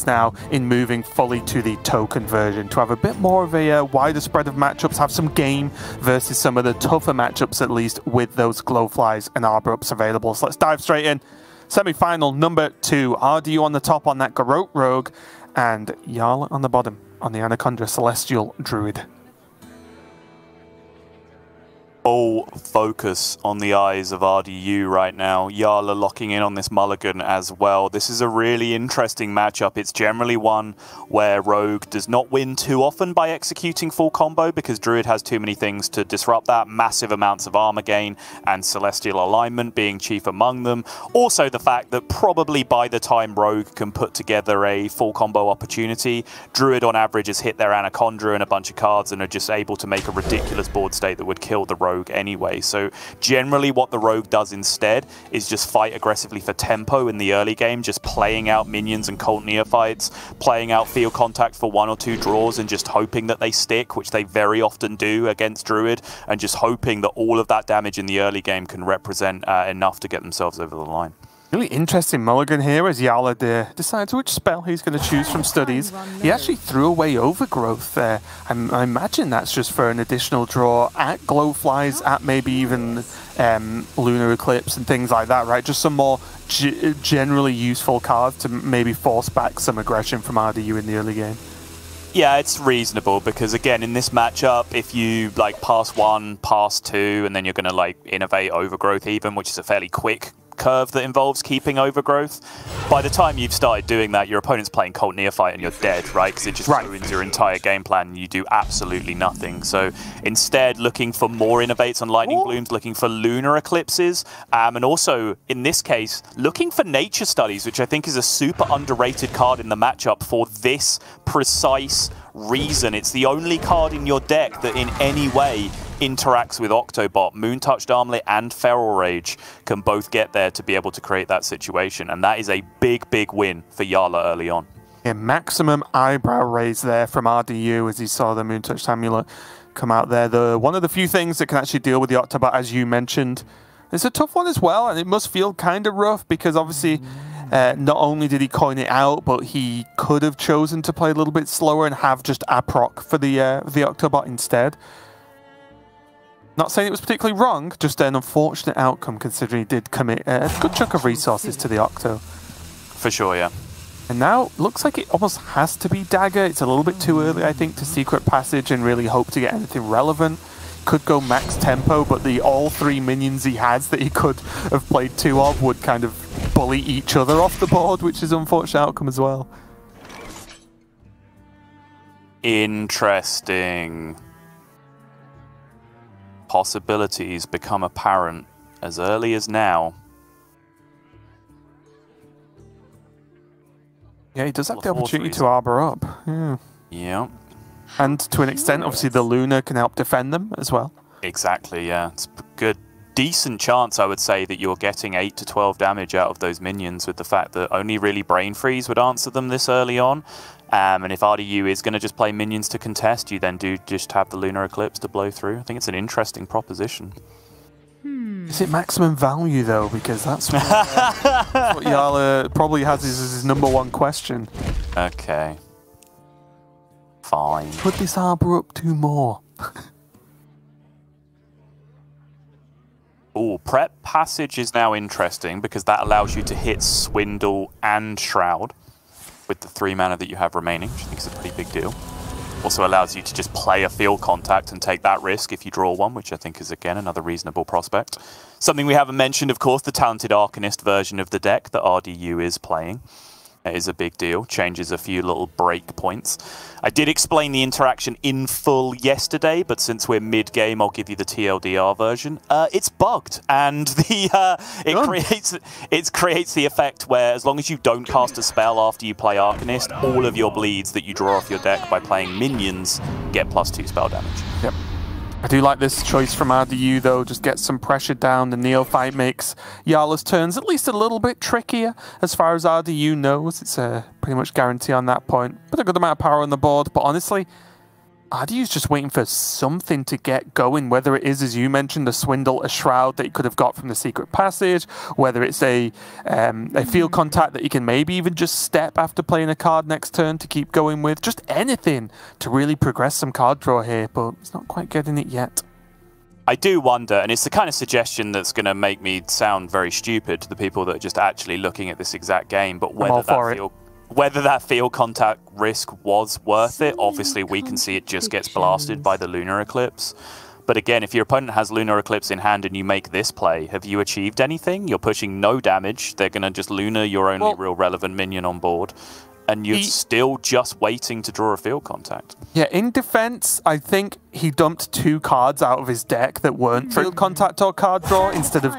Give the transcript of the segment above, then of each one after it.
Esports now in moving fully to the token version to have a bit more of a wider spread of matchups, have some game versus some of the tougher matchups at least with those Glowflies and Arbor ups available. So let's dive straight in. Semi-final number 2, RDU on the top on that Garrote Rogue and Jarla on the bottom on the Anaconda Celestial Druid. Full focus on the eyes of RDU right now. Jarla locking in on this mulligan as well. This is a really interesting matchup. It's generally one where Rogue does not win too often by executing full combo because Druid has too many things to disrupt that. Massive amounts of armor gain and Celestial alignment being chief among them. Also the fact that probably by the time Rogue can put together a full combo opportunity, Druid on average has hit their Anaconda and a bunch of cards and are just able to make a ridiculous board state that would kill the Rogue anyway. So generally what the Rogue does instead is just fight aggressively for tempo in the early game, just playing out minions and cult neophytes, playing out field contact for 1 or 2 draws and just hoping that they stick, which they very often do against Druid, and just hoping that all of that damage in the early game can represent enough to get themselves over the line. Really interesting mulligan here as Jarla decides which spell he's going to choose from studies. He actually threw away Overgrowth there. I imagine that's just for an additional draw at Glowflies, at maybe even Lunar Eclipse and things like that, right? Just some more generally useful cards to maybe force back some aggression from RDU in the early game. Yeah, it's reasonable because, again, in this matchup, if you, like, pass 1, pass 2, and then you're going to, like, innovate Overgrowth even, which is a fairly quick curve that involves keeping Overgrowth, by the time you've started doing that, your opponent's playing Cult Neophyte and you're dead, right? Because it just ruins your entire game plan and you do absolutely nothing. So instead, looking for more innovates on Lightning Blooms, looking for Lunar Eclipses, and also, in this case, looking for Nature Studies, which I think is a super underrated card in the matchup for this precise reason. It's the only card in your deck that in any way interacts with Octobot. Moon-Touched Armlet and Feral Rage can both get there to be able to create that situation, and that is a big, big win for Jarla early on. Yeah, maximum eyebrow raise there from RDU as he saw the Moon-Touched Amulet come out there. One of the few things that can actually deal with the Octobot, as you mentioned. It's a tough one as well, and it must feel kind of rough because obviously not only did he coin it out, but he could have chosen to play a little bit slower and have just Aproc for the Octobot instead. Not saying it was particularly wrong, just an unfortunate outcome considering he did commit a good chunk of resources to the Octo. For sure, yeah. And now, looks like it almost has to be Dagger. It's a little bit too early, I think, to Secret Passage and really hope to get anything relevant. Could go max tempo, but all 3 minions he has that he could have played 2 of would kind of bully each other off the board, which is an unfortunate outcome as well. Interesting. Possibilities become apparent as early as now. Yeah, he does have the opportunity to Arbor up. Yeah. And to an extent, obviously, the Luna can help defend them as well. Exactly, yeah. It's a good, decent chance, I would say, that you're getting 8 to 12 damage out of those minions with the fact that only really Brain Freeze would answer them this early on. And if RDU is going to just play minions to contest, you then do just have the Lunar Eclipse to blow through. I think it's an interesting proposition. Is it maximum value, though? Because that's what, that's what Jarla probably has as his #1 question. Okay. Fine. Put this Arbor up 2 more. Oh, Prep Passage is now interesting because that allows you to hit Swindle and Shroud with the 3 mana that you have remaining, which I think is a pretty big deal. Also allows you to just play a field contact and take that risk if you draw one, which I think is, again, another reasonable prospect. Something we haven't mentioned, of course, the Talented Arcanist version of the deck that RDU is playing. That is a big deal. Changes a few little break points. I did explain the interaction in full yesterday, but since we're mid-game, I'll give you the TLDR version. It's bugged, and it creates the effect where as long as you don't cast a spell after you play Arcanist, all of your bleeds that you draw off your deck by playing minions get +2 spell damage. Yep. I do like this choice from RDU, though. Just get some pressure down. The Neophyte makes Jarla's turns at least a little bit trickier as far as RDU knows. It's a pretty much guarantee on that point. But a good amount of power on the board. But honestly, RDU's just waiting for something to get going, whether it is, as you mentioned, a swindle, a shroud that he could have got from the secret passage, whether it's a field contact that he can maybe even just step after playing a card next turn to keep going with. Just anything to really progress some card draw here, but he's not quite getting it yet. I do wonder, and it's the kind of suggestion that's going to make me sound very stupid to the people that are just actually looking at this exact game, but whether that field contact risk was worth it. Obviously, we can see it just gets blasted by the Lunar Eclipse. But again, if your opponent has Lunar Eclipse in hand and you make this play, have you achieved anything? You're pushing no damage. They're going to just Lunar your only real relevant minion on board. And you're still just waiting to draw a field contact. Yeah, in defense, I think he dumped 2 cards out of his deck that weren't field contact or card draw instead of...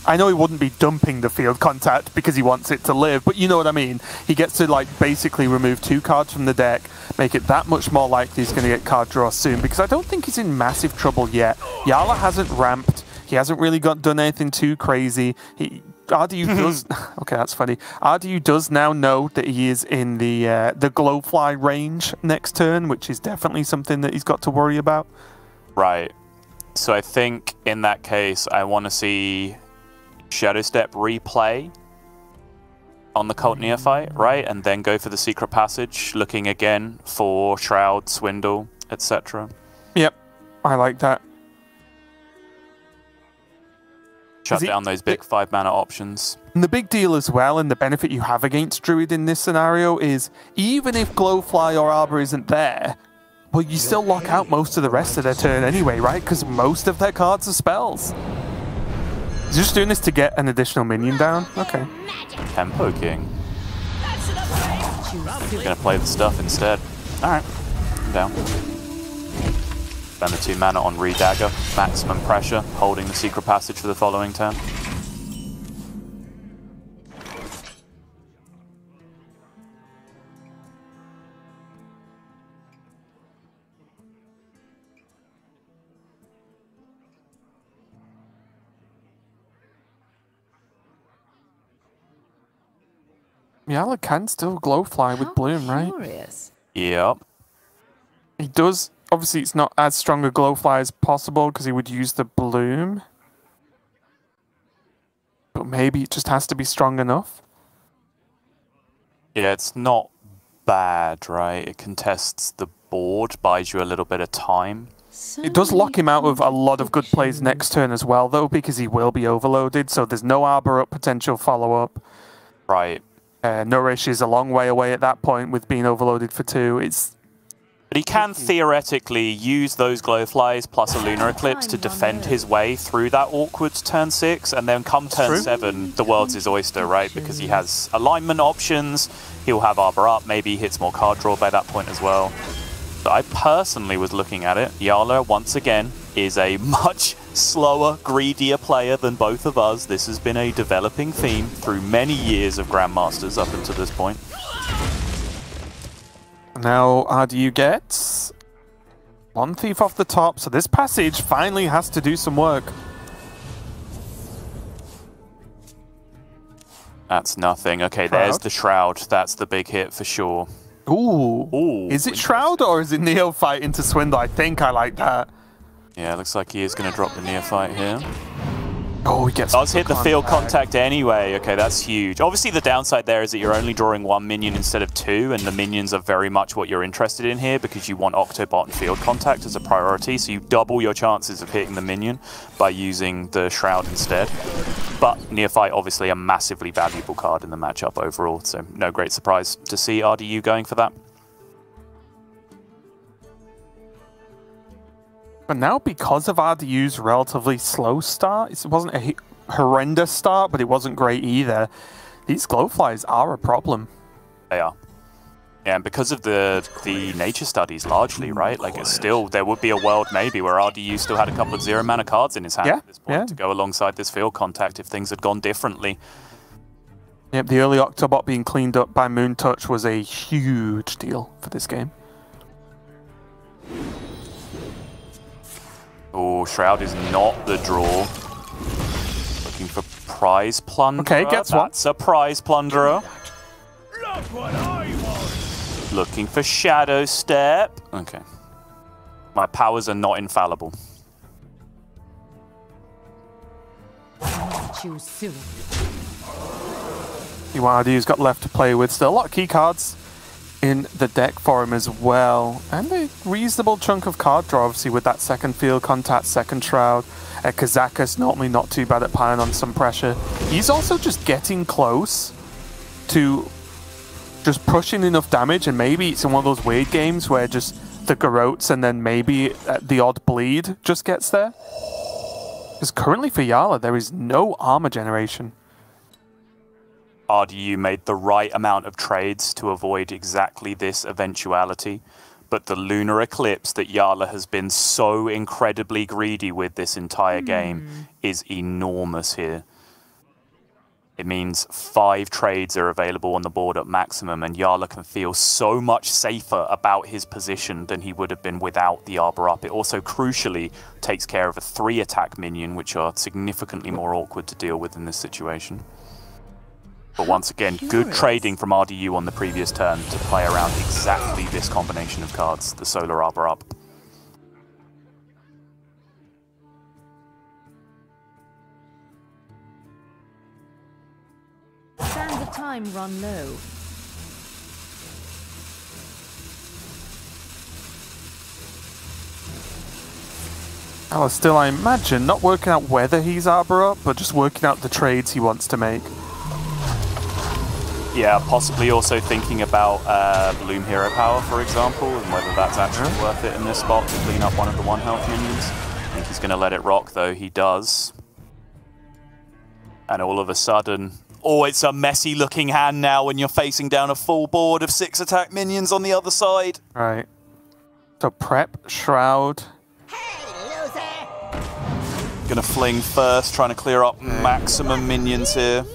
I know he wouldn't be dumping the field contact because he wants it to live, but you know what I mean. He gets to like basically remove 2 cards from the deck, make it that much more likely he's going to get card draw soon, because I don't think he's in massive trouble yet. Jarla hasn't ramped. He hasn't really done anything too crazy. RDU does... Okay, that's funny. RDU does now know that he is in the Glowfly range next turn, which is definitely something that he's got to worry about. Right. So I think in that case, I want to see Shadow Step replay on the Cult Neophyte, right? And then go for the Secret Passage, looking again for Shroud, Swindle, etc. Yep, I like that. Shut down those big 5-mana options. And the big deal as well, and the benefit you have against Druid in this scenario is, even if Glowfly or Arbor isn't there, well, you still lock out most of the rest of their turn anyway, right? Because most of their cards are spells. He's just doing this to get an additional minion down? Okay. Tempo King. He's going to play the stuff instead. Alright, I'm down. Spend the 2 mana on Redagger, maximum pressure, holding the Secret Passage for the following turn. Jarla can still Glowfly with Bloom, right? Yep. He does. Obviously, it's not as strong a Glowfly as possible because he would use the Bloom. But maybe it just has to be strong enough. Yeah, it's not bad, right? It contests the board, buys you a little bit of time. It does lock him out of a lot of good plays next turn as well, though, because he will be overloaded, so there's no Arbor Up potential follow-up. Right. Nourish is a long way away at that point with being overloaded for 2. But he can theoretically use those Glowflies plus a Lunar Eclipse to defend his way through that awkward turn 6, and then come turn 7, the world's his oyster, right? Because he has alignment options, he'll have Arbor Up, maybe he hits more card draw by that point as well. But I personally was looking at it. Jarla, once again, is a much slower, greedier player than both of us. This has been a developing theme through many years of Grandmasters up until this point. Now RDU gets 1 Thief off the top, so this passage finally has to do some work. That's nothing. Okay, there's the Shroud. That's the big hit for sure. Ooh. Is it Shroud or is it Neophyte into Swindle? I think I like that. Yeah, looks like he is going to drop the Neophyte here. Oh, he gets... Does hit the field contact anyway. Okay, that's huge. Obviously, the downside there is that you're only drawing 1 minion instead of 2, and the minions are very much what you're interested in here because you want Octobot and field contact as a priority, so you double your chances of hitting the minion by using the Shroud instead. But Neophyte, obviously, a massively valuable card in the matchup overall, so no great surprise to see RDU going for that. But now, because of RDU's relatively slow start, it wasn't a horrendous start, but it wasn't great either. These Glowflies are a problem. They are. Yeah, and because of the nature studies largely, right? Like, it's still, there would be a world maybe where RDU still had a couple of 0-mana cards in his hand at this point to go alongside this field contact if things had gone differently. Yep, the early Octobot being cleaned up by Moon Touch was a huge deal for this game. Oh, Shroud is not the draw. Looking for Prize Plunderer. Okay, gets one. That's a Prize Plunderer. Look what I want. Looking for Shadow Step. Okay. My powers are not infallible. Choose soon. See what RDU's got left to play with. Still a lot of key cards in the deck for him as well. And a reasonable chunk of card draw, obviously, with that second field contact, second shroud. Kazakus normally not too bad at piling on some pressure. He's also just getting close to just pushing enough damage, and maybe it's in one of those weird games where just the Garrotes and then maybe the odd bleed just gets there. Because currently for Jarla, there is no armor generation. RDU made the right amount of trades to avoid exactly this eventuality, but the lunar eclipse that Jarla has been so incredibly greedy with this entire game is enormous here. It means 5 trades are available on the board at maximum, and Jarla can feel so much safer about his position than he would have been without the Arbor up. It also crucially takes care of a 3 attack minion, which are significantly more awkward to deal with in this situation. But once again, good trading from RDU on the previous turn to play around exactly this combination of cards, the Solar Arbor up. Sands of time run low. Jarla still, I imagine, not working out whether he's Arbor up, but just working out the trades he wants to make. Yeah, possibly also thinking about Bloom Hero Power, for example, and whether that's actually worth it in this spot to clean up one of the 1 health minions. I think he's going to let it rock, though. He does. And all of a sudden... Oh, it's a messy looking hand now when you're facing down a full board of 6 attack minions on the other side. Right. So prep, Shroud. Hey, loser! Gonna fling first, trying to clear up maximum minions here.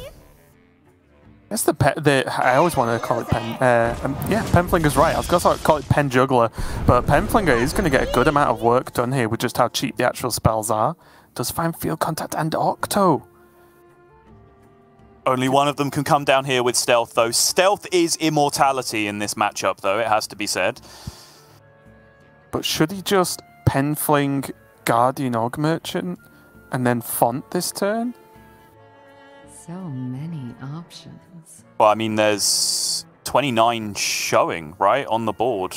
That's I always want to call it Pen. Yeah, Penflinger's right. I was going to call it Pen Juggler, but Penflinger is going to get a good amount of work done here with just how cheap the actual spells are. Does find Field Contact and Octo. Only one of them can come down here with Stealth, though. Stealth is immortality in this matchup, though, it has to be said. But should he just Penfling Guardian Og Merchant and then Font this turn? So many options. Well, I mean, there's 29 showing, right, on the board.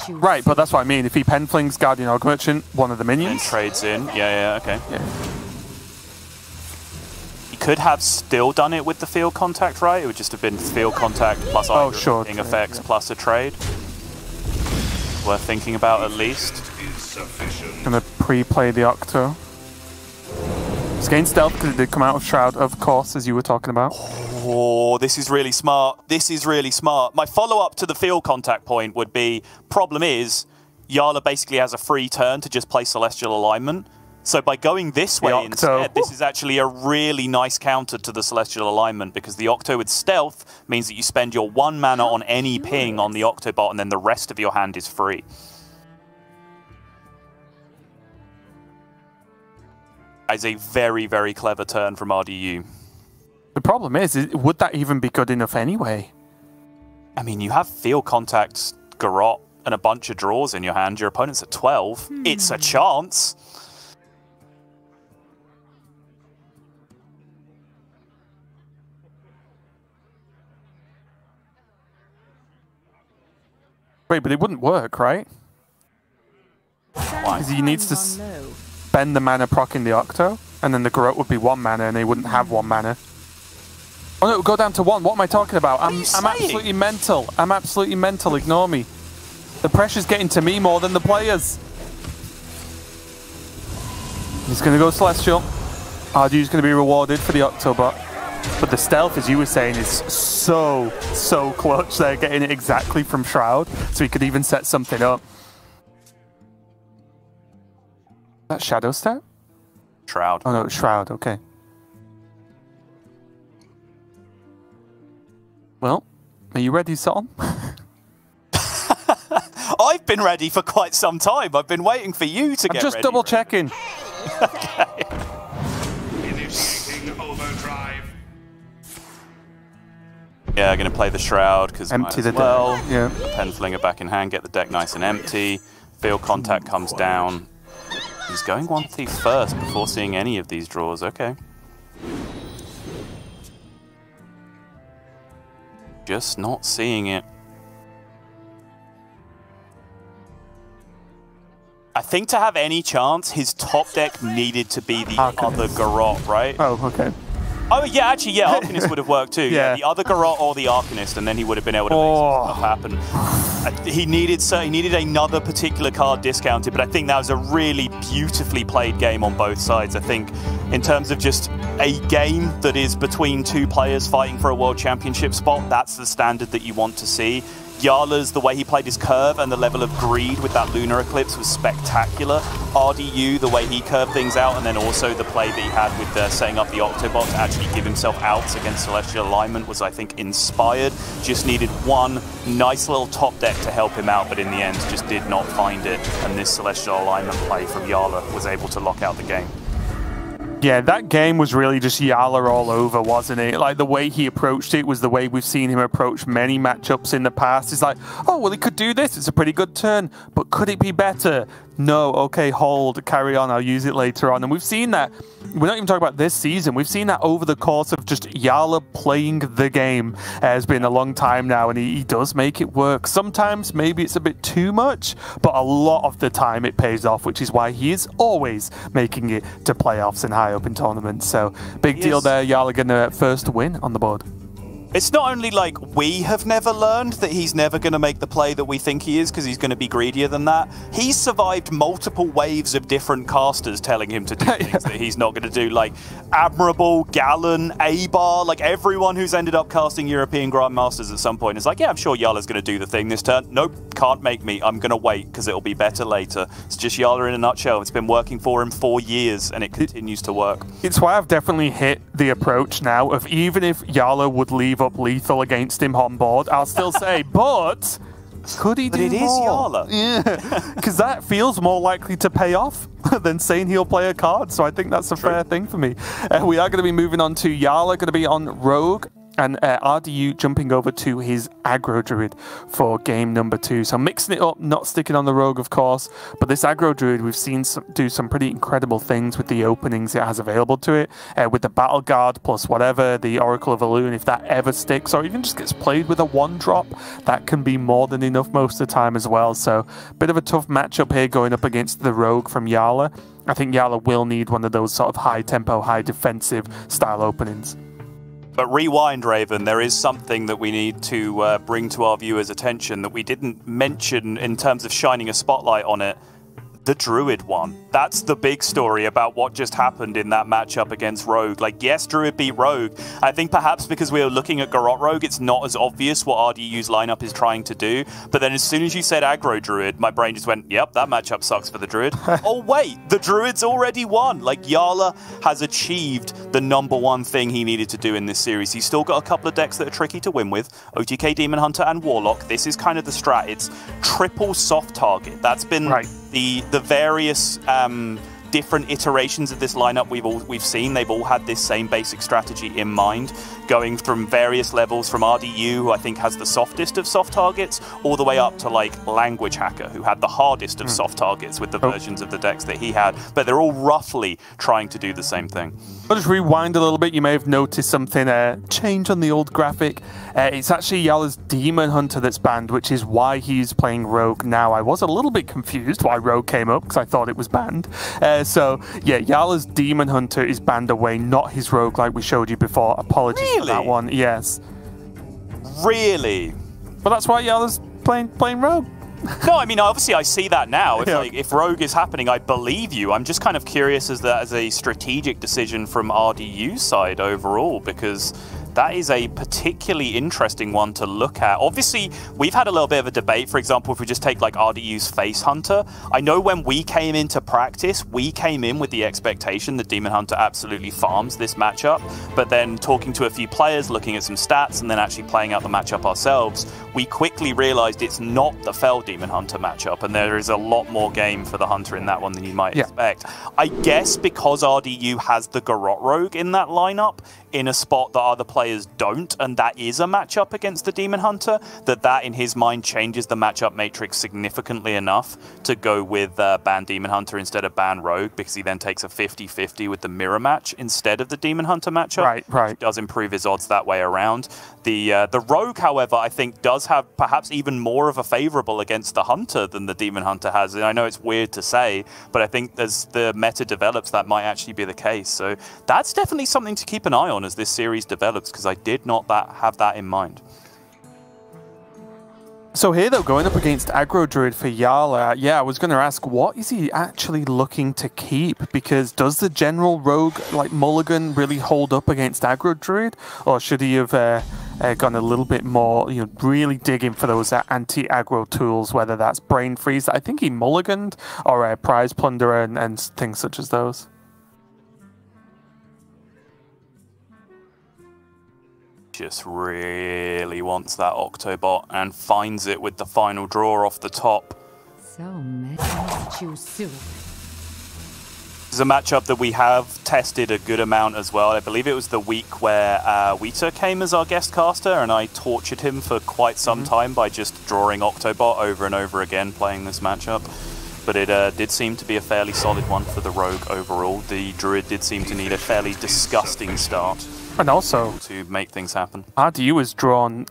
Right, but that's what I mean. If he Penflings Guardian Og Merchant, one of the minions... And trades in. Yeah, okay. Yeah. He could have still done it with the field contact, right? It would just have been field contact plus effects plus a trade. Worth thinking about at least. Gonna pre-play the Octo. It's gained stealth because it did come out of Shroud, of course, as you were talking about. Oh, this is really smart. This is really smart. My follow-up to the field contact point would be, problem is, Jarla basically has a free turn to just play Celestial Alignment. So by going this way instead, this is actually a really nice counter to the Celestial Alignment, because the Octo with Stealth means that you spend your 1 mana on any ping on the Octobot, and then the rest of your hand is free. That is a very, very clever turn from RDU. The problem is, would that even be good enough anyway? I mean, you have Field Contact, Garrot, and a bunch of draws in your hand. Your opponent's at 12. It's a chance. Wait, but it wouldn't work, right? Why? Because he needs to spend the mana proccing the Octo, and then the Garrote would be 1 mana, and they wouldn't have 1 mana. Oh no, it would go down to 1. What am I talking about? I'm absolutely mental. I'm absolutely mental. Ignore me. The pressure's getting to me more than the players. He's going to go Celestial. Ardu's going to be rewarded for the Octobot. But the stealth, as you were saying, is so clutch. They're getting it exactly from Shroud, so he could even set something up. Is that Shadow Step? Shroud. Oh no, Shroud, okay. Well, are you ready, Son? I've been ready for quite some time. I've been waiting for you to get ready. I'm just double checking. Okay. Initiating overdrive. Yeah, going to play the Shroud because empty the deck. Yeah. Pen Flinger back in hand, get the deck nice and empty. Field Contact comes down. He's going 1 thief first before seeing any of these draws. Okay. Just not seeing it. I think to have any chance, his top deck needed to be the other Garrote, right? Oh, okay. Oh, yeah, actually, yeah, Arcanist would have worked too. Yeah. The other Garrote or the Arcanist, and then he would have been able to make some stuff happen. He needed another particular card discounted, but I think that was a really beautifully played game on both sides. I think in terms of just a game that is between two players fighting for a World Championship spot, that's the standard that you want to see. Jarla's, the way he played his curve and the level of greed with that Lunar Eclipse was spectacular. RDU, the way he curved things out, and then also the play that he had with setting up the Octobot to actually give himself outs against Celestial Alignment was, I think, inspired. Just needed one nice little top deck to help him out, but in the end just did not find it. And this Celestial Alignment play from Jarla was able to lock out the game. Yeah, that game was really just Jarla all over, wasn't it? Like, the way he approached it was the way we've seen him approach many matchups in the past. It's like, oh, well, he could do this. It's a pretty good turn. But could it be better? No. Okay, hold. Carry on. I'll use it later on. And we've seen that. We're not even talking about this season. We've seen that over the course of just Jarla playing the game. It's been a long time now, and he does make it work. Sometimes maybe it's a bit too much, but a lot of the time it pays off, which is why he is always making it to playoffs and high up in tournaments. So big deal there. Jarla getting the first win on the board. It's not only like we have never learned that he's never going to make the play that we think he is because he's going to be greedier than that. He's survived multiple waves of different casters telling him to do things that he's not going to do, like Admirable, Gallon, A-Bar, like everyone who's ended up casting European Grandmasters at some point is like, yeah, I'm sure Jarla's going to do the thing this turn. Nope, can't make me. I'm going to wait because it'll be better later. It's just Jarla in a nutshell. It's been working for him for years and it continues to work. It's why I've definitely hit the approach now of even if Jarla would leave up lethal against him on board, I'll still say, but could he do more? But it is Jarla. Yeah, because that feels more likely to pay off than saying he'll play a card, so I think that's a fair thing for me. We are going to be moving on to Jarla, going to be on Rogue, and RDU jumping over to his Aggro Druid for game number 2. So mixing it up, not sticking on the Rogue, of course, but this Aggro Druid, we've seen do some pretty incredible things with the openings it has available to it, with the Battle Guard plus whatever, the Oracle of Elune, if that ever sticks, or even just gets played with a 1-drop, that can be more than enough most of the time as well. So bit of a tough matchup here going up against the Rogue from Jarla. I think Jarla will need one of those sort of high tempo, high defensive style openings. But rewind, Raven, there is something that we need to bring to our viewers' attention that we didn't mention in terms of shining a spotlight on it. The Druid one. That's the big story about what just happened in that matchup against Rogue. Like, yes, Druid beat Rogue. I think perhaps because we were looking at Garrote Rogue, it's not as obvious what RDU's lineup is trying to do. But then as soon as you said Aggro Druid, my brain just went, yep, that matchup sucks for the Druid. Oh, wait, the Druid's already won. Like, Jarla has achieved the #1 thing he needed to do in this series. He's still got a couple of decks that are tricky to win with. OTK, Demon Hunter, and Warlock. This is kind of the strat. It's triple soft target. That's been the various different iterations of this lineup we've seen. They've all had this same basic strategy in mind, going from various levels, from RDU, who I think has the softest of soft targets, all the way up to like Language Hacker, who had the hardest of soft targets with the versions of the decks that he had. But they're all roughly trying to do the same thing. I'll just rewind a little bit. You may have noticed something change on the old graphic. It's actually Jarla's Demon Hunter that's banned, which is why he's playing Rogue now. I was a little bit confused why Rogue came up because I thought it was banned. So yeah, Jarla's Demon Hunter is banned away, not his Rogue like we showed you before. Apologies for that one. Yes. Really? But that's why Jarla's playing Rogue. No, I mean, obviously I see that now. If Rogue is happening, I believe you. I'm just kind of curious as a strategic decision from RDU's side overall, because that is a particularly interesting one to look at. Obviously, we've had a little bit of a debate. For example, if we just take like RDU's Face Hunter, I know when we came into practice, we came in with the expectation that Demon Hunter absolutely farms this matchup. But then talking to a few players, looking at some stats, and then actually playing out the matchup ourselves, we quickly realized it's not the Fell Demon Hunter matchup, and there is a lot more game for the Hunter in that one than you might expect. I guess because RDU has the Garrote Rogue in that lineup, in a spot that other players players don't, and that is a matchup against the Demon Hunter, that in his mind changes the matchup matrix significantly enough to go with ban Demon Hunter instead of ban Rogue, because he then takes a 50-50 with the mirror match instead of the Demon Hunter matchup. Right. Which does improve his odds that way around. The Rogue, however, I think does have perhaps even more of a favorable against the Hunter than the Demon Hunter has. And I know it's weird to say, but I think as the meta develops, that might actually be the case. So that's definitely something to keep an eye on as this series develops, because I did not have that in mind. So here, though, going up against Aggro Druid for Jarla, yeah, I was going to ask, what is he actually looking to keep? Because does the general rogue, like Mulligan, really hold up against Aggro Druid? Or should he have gone a little bit more, you know, really digging for those anti-aggro tools, whether that's Brain Freeze, I think he mulliganed, or Prize Plunderer and things such as those? Just really wants that Octobot and finds it with the final draw off the top. So many to choose soon. This is a matchup that we have tested a good amount as well. I believe it was the week where Weta came as our guest caster, and I tortured him for quite some time by just drawing Octobot over and over again playing this matchup. But it did seem to be a fairly solid one for the Rogue overall. The Druid did seem to need a fairly disgusting start. And also, to make things happen. RDU has drawn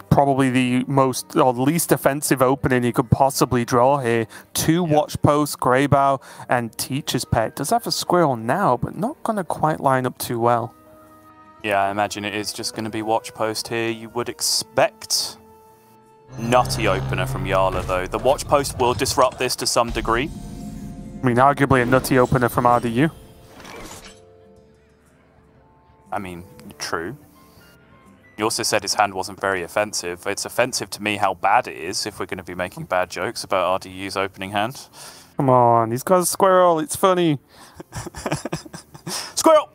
probably the most or least offensive opening he could possibly draw here. Two Watch Posts, Greybow, and Teacher's Pet. Does have a Squirrel now, but not going to quite line up too well. Yeah, I imagine it is just going to be Watch Post here. You would expect nutty opener from Jarla, though. The Watch Post will disrupt this to some degree. I mean, arguably a nutty opener from RDU. I mean, true. You also said his hand wasn't very offensive. It's offensive to me how bad it is if we're going to be making bad jokes about RDU's opening hand. Come on, he's got a Squirrel. It's funny. Squirrel!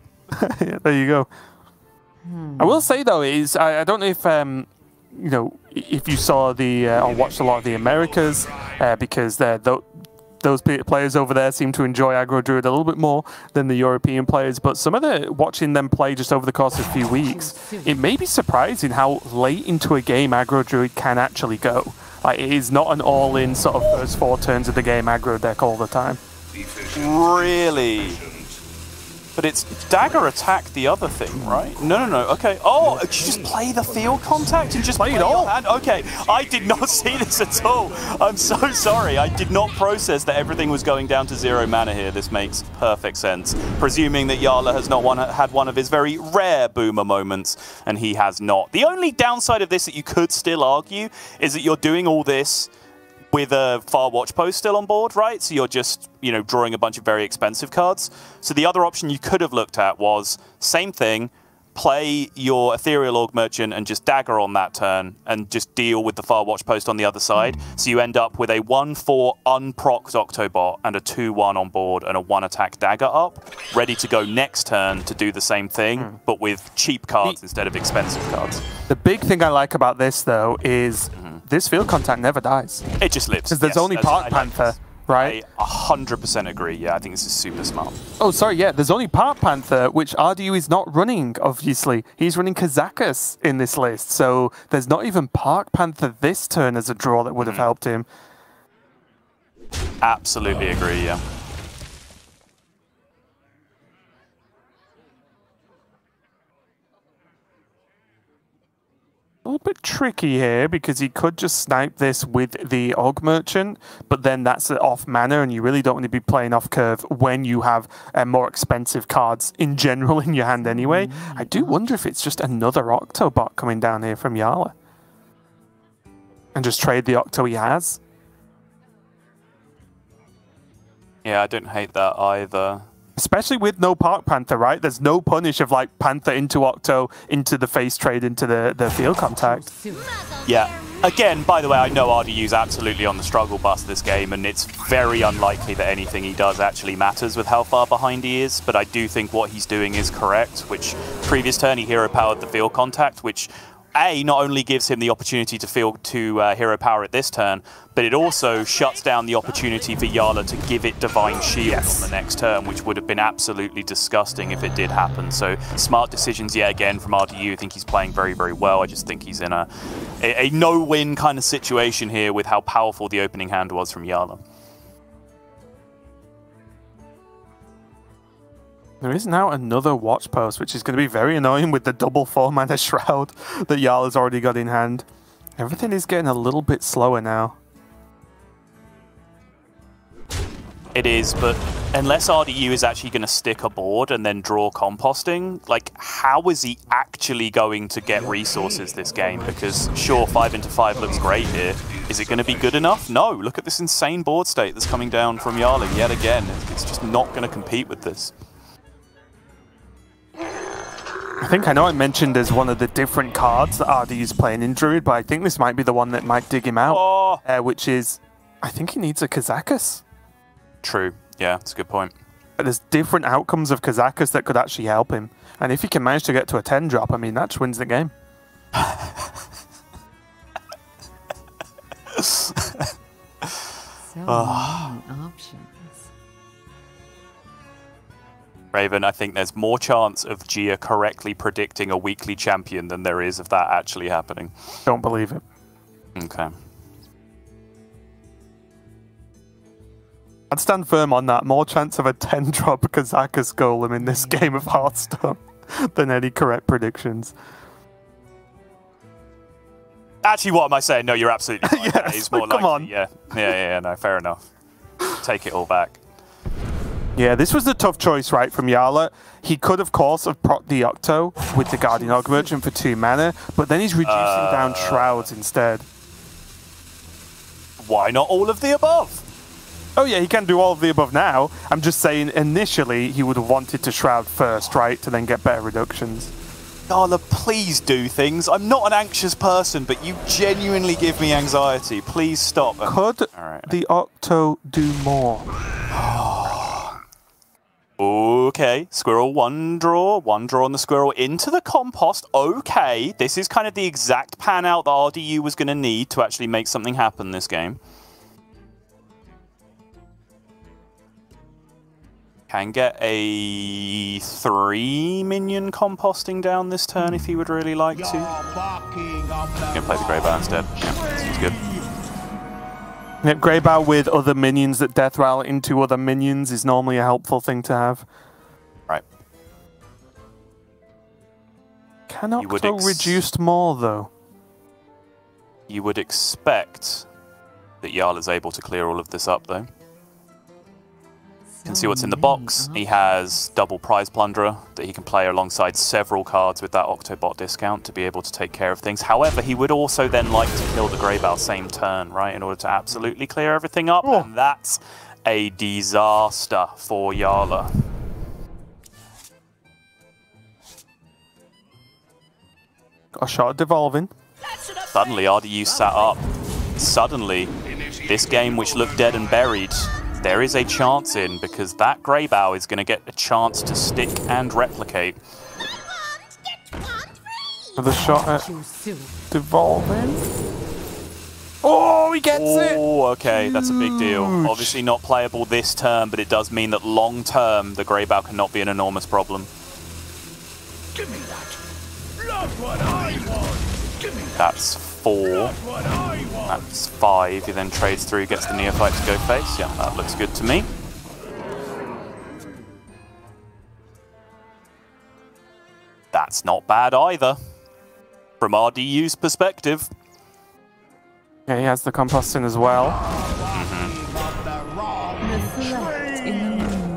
Yeah, there you go. I will say, though, I don't know if you know, if you saw or watched a lot of the Americas, because those players over there seem to enjoy Aggro Druid a little bit more than the European players, but watching them play just over the course of a few weeks, it may be surprising how late into a game Aggro Druid can actually go. Like, it is not an all-in sort of first 4 turns of the game aggro deck all the time. Really? But it's dagger attack the other thing, right? No. Okay. Oh, did you just play the field contact and just play it all? Okay. I did not see this at all. I'm so sorry. I did not process that everything was going down to 0 mana here. This makes perfect sense. Presuming that Jarla has not had one of his very rare boomer moments, and he has not. The only downside of this that you could still argue is that you're doing all this with a Far Watch Post still on board, right? So you're just, you know, drawing a bunch of very expensive cards. So the other option you could have looked at was, same thing, play your Ethereal Org Merchant and just dagger on that turn and just deal with the Far Watch Post on the other side. So you end up with a 1/4 unprocced Octobot and a 2/1 on board and a 1 attack dagger up, ready to go next turn to do the same thing, but with cheap cards instead of expensive cards. The big thing I like about this, though, is this field contact never dies. It just lives. Because there's only Park Panther, right? I 100% agree. Yeah, I think this is super smart. Oh, sorry, yeah. There's only Park Panther, which RDU is not running, obviously. He's running Kazakus in this list. So there's not even Park Panther this turn as a draw that would have helped him. Absolutely agree, yeah. A little bit tricky here because he could just snipe this with the Og Merchant, but then that's off mana and you really don't want to be playing off curve when you have more expensive cards in general in your hand anyway. I do wonder if it's just another Octobot coming down here from Jarla. And just trade the Octo he has. Yeah, I don't hate that either. Especially with no Park Panther, right? There's no punish of like Panther into Octo, into the face trade, into the field contact. Yeah. Again, by the way, I know RDU's absolutely on the struggle bus this game, and it's very unlikely that anything he does actually matters with how far behind he is, but I do think what he's doing is correct, which previous turn he hero powered the field contact, which A, not only gives him the opportunity to field 2 hero power at this turn, but it also shuts down the opportunity for Jarla to give it Divine Shield on the next turn, which would have been absolutely disgusting if it did happen. So smart decisions yet again from RDU. I think he's playing very, very well. I just think he's in a no-win kind of situation here with how powerful the opening hand was from Jarla. There is now another watch post, which is going to be very annoying with the double 4-mana Shroud that Jarla's already got in hand. Everything is getting a little bit slower now. It is, but unless RDU is actually going to stick a board and then draw composting, like, how is he actually going to get resources this game? Because, sure, 5 into 5 looks great here. Is it going to be good enough? No. Look at this insane board state that's coming down from Jarla yet again. It's just not going to compete with this. I know I mentioned as one of the different cards that RD is playing in Druid, but I think this might be the one that might dig him out, which is, I think he needs a Kazakus. True. Yeah, that's a good point. But there's different outcomes of Kazakus that could actually help him. And if he can manage to get to a 10 drop, I mean, that just wins the game. So many options. Raven, I think there's more chance of Gia correctly predicting a weekly champion than there is of that actually happening. Don't believe it. Okay. I'd stand firm on that. More chance of a 10-drop Kazakus Golem in this game of Hearthstone than any correct predictions. Actually, what am I saying? No, you're absolutely right. Yes, It's more come on. Yeah, no, fair enough. Take it all back. Yeah, this was the tough choice, right, from Jarla. He could, of course, have procced the Octo with the Guardian Og Merchant for 2 mana, but then he's reducing down Shrouds instead. Why not all of the above? Oh yeah, he can do all of the above now. I'm just saying, initially, he would have wanted to Shroud first, right, to then get better reductions. Jarla, please do things. I'm not an anxious person, but you genuinely give me anxiety. Please stop. Could the Octo do more? Okay, Squirrel, one draw on the Squirrel into the compost. Okay, this is kind of the exact pan out that RDU was going to need to actually make something happen this game. Can get a 3-minion composting down this turn if he would really like to. He's going to play the Grey Bow instead. Yeah, seems good. Yep, Grey Bow with other minions that death rattle into other minions is normally a helpful thing to have. Right. Can Octo reduced more, though? You would expect that Jarla's able to clear all of this up, though. You can see what's in the box. He has double Prize Plunderer that he can play alongside several cards with that Octobot discount to be able to take care of things. However, he would also then like to kill the Grey Bow same turn, right, in order to absolutely clear everything up. And that's a disaster for Jarla. Got a shot at devolving. Suddenly, RDU sat up. Suddenly, this game which looked dead and buried, there is a chance in, because that Grey Bow is going to get a chance to stick and replicate. Another shot at devolving. Oh, he gets it! Oh, okay, that's a big deal. Obviously not playable this turn, but it does mean that long term, the Grey Bow cannot be an enormous problem. Give me that. Not what I want. Give me that. That's 4. That's 5. He then trades through, gets the Neophyte to go face. Yeah, that looks good to me. That's not bad either, from RDU's perspective. Yeah, he has the composting as well.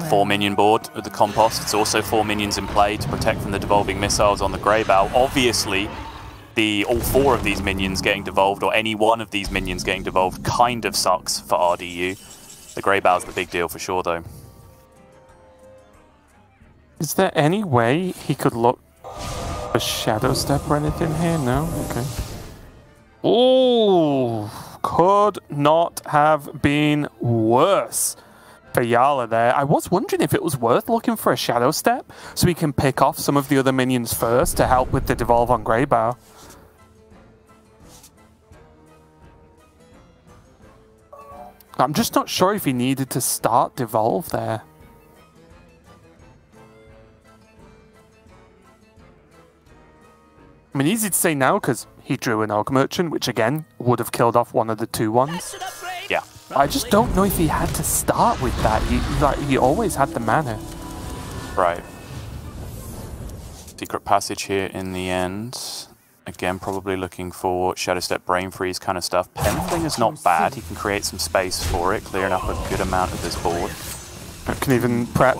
4-minion board with the compost. It's also 4 minions in play to protect from the devolving missiles on the Grey Bow. Obviously, all 4 of these minions getting devolved, or any one of these minions getting devolved, kind of sucks for RDU. The Grey Bow's the big deal for sure, though. Is there any way he could look a Shadow Step or anything here? No? Okay. Oh, could not have been worse for Jarla there. I was wondering if it was worth looking for a Shadow Step so he can pick off some of the other minions first to help with the devolve on Grey Bow. I'm just not sure if he needed to start Devolve there. I mean, easy to say now because he drew an Orc Merchant, which again would have killed off one of the 2/1s. Yeah. I just don't know if he had to start with that. He always had the mana. Right. Secret Passage here in the end. Again, probably looking for Shadow Step, Brain Freeze kind of stuff. Penfling is not bad. He can create some space for it, clearing up a good amount of his board. Can even prep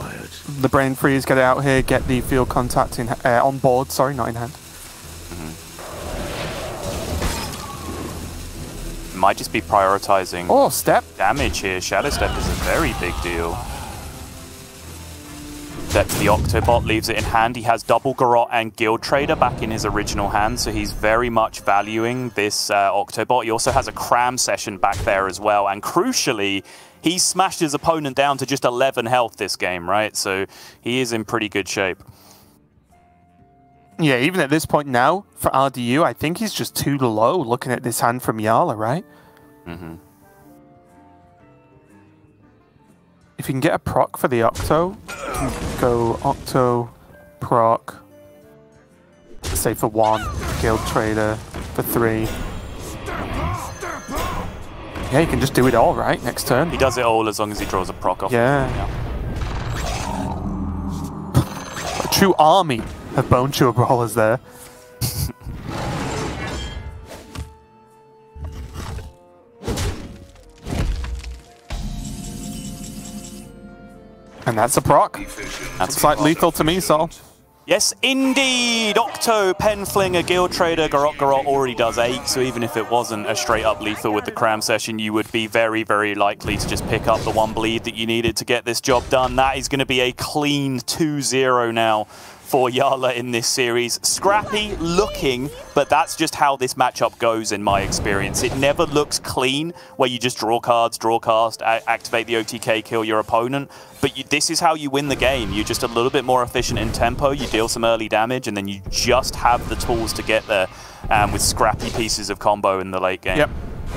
the Brain Freeze, get it out here, get the field contact in on board. Sorry, not in hand. Might just be prioritizing step damage here. Shadow Step is a very big deal. Steps the Octobot, leaves it in hand. He has double Garrote and Guild Trader back in his original hand, so he's very much valuing this Octobot. He also has a Cram Session back there as well, and crucially, he smashed his opponent down to just 11 health this game, right? So he is in pretty good shape. Yeah, even at this point now, for RDU, I think he's just too low looking at this hand from Jarla, right? If you can get a proc for the Octo, you can go Octo, proc, say for 1, Guild Trader for 3. Yeah, you can just do it all, right, next turn. He does it all as long as he draws a proc off. Yeah. A true army of Bone Chewer Brawlers there. And that's a proc. Looks like lethal to me, Sol. Yes, indeed! Octo, Penflinger, Guild Trader, Garrote already does 8, so even if it wasn't a straight-up lethal with the Cram Session, you would be very, very likely to just pick up the 1 bleed that you needed to get this job done. That is going to be a clean 2-0 now for Jarla in this series. Scrappy looking, but that's just how this matchup goes in my experience. It never looks clean, where you just draw cards, draw cast, activate the OTK, kill your opponent. But this is how you win the game. You're just a little bit more efficient in tempo, you deal some early damage, and then you just have the tools to get there with scrappy pieces of combo in the late game. Yep.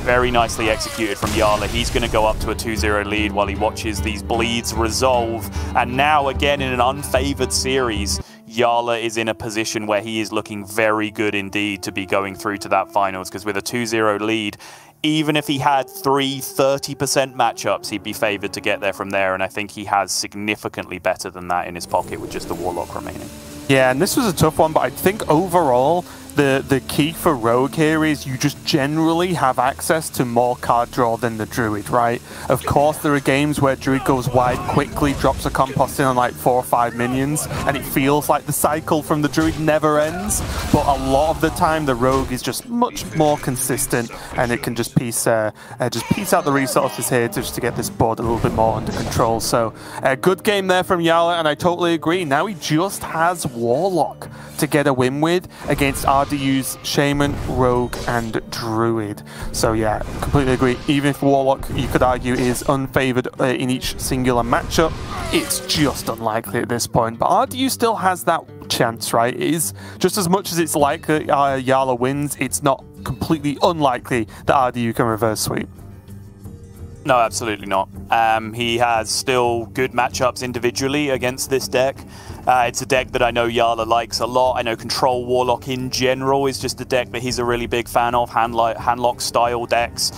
Very nicely executed from Jarla. He's going to go up to a 2-0 lead while he watches these bleeds resolve. And now, again, in an unfavored series, Jarla is in a position where he is looking very good indeed to be going through to that finals, because with a 2-0 lead, even if he had 3 30% matchups, he'd be favored to get there from there, and I think he has significantly better than that in his pocket with just the Warlock remaining. Yeah, and this was a tough one, but I think overall, the key for Rogue here is you just generally have access to more card draw than the Druid, right? Of course, there are games where Druid goes wide quickly, drops a compost in on like 4 or 5 minions, and it feels like the cycle from the Druid never ends. But a lot of the time, the Rogue is just much more consistent, and it can just piece out the resources here just to get this board a little bit more under control. So, a good game there from Jarla, and I totally agree. Now he just has Warlock to get a win with against RDU's Shaman, Rogue, and Druid. So yeah, completely agree. Even if Warlock, you could argue, is unfavored in each singular matchup, it's just unlikely at this point. But RDU still has that chance, right? It is just as much as it's likely Jarla wins, it's not completely unlikely that RDU can reverse sweep. No, absolutely not. He has still good matchups individually against this deck. It's a deck that I know Jarla likes a lot. I know Control Warlock in general is just a deck that he's a really big fan of. Handlock style decks,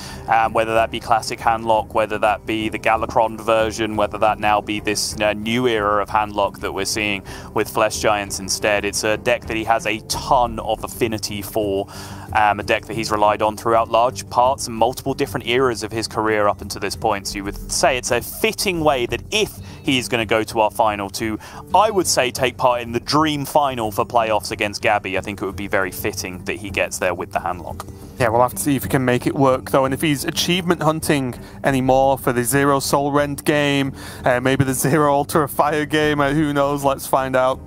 whether that be classic Handlock, whether that be the Galakron version, whether that now be this new era of Handlock that we're seeing with Flesh Giants instead. It's a deck that he has a ton of affinity for. A deck that he's relied on throughout large parts and multiple different eras of his career up until this point. So you would say it's a fitting way that if he is going to go to our final to, I would say, take part in the dream final for playoffs against Gabby, I think it would be very fitting that he gets there with the Handlock. Yeah, we'll have to see if he can make it work, though. And if he's achievement hunting anymore for the Zero Soul Rend game, maybe the Zero Altar of Fire game, who knows, let's find out.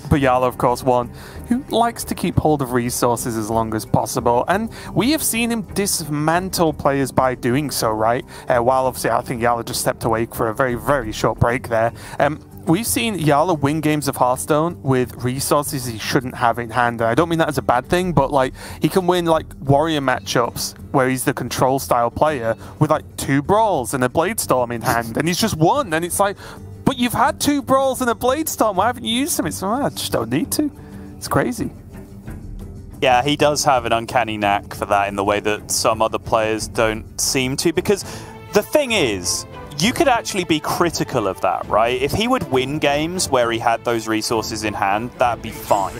But Jarla, of course, one who likes to keep hold of resources as long as possible. And we have seen him dismantle players by doing so, right? While obviously I think Jarla just stepped away for a very, very short break there. we've seen Jarla win games of Hearthstone with resources he shouldn't have in hand. And I don't mean that as a bad thing, but like he can win like warrior matchups where he's the control style player with like 2 brawls and a Bladestorm in hand, and he's just won. And it's like, but you've had 2 brawls and a Bladestorm. Why haven't you used them? It's I just don't need to. It's crazy. Yeah, he does have an uncanny knack for that in the way that some other players don't seem to, because the thing is, you could actually be critical of that, right? If he would win games where he had those resources in hand, that'd be fine.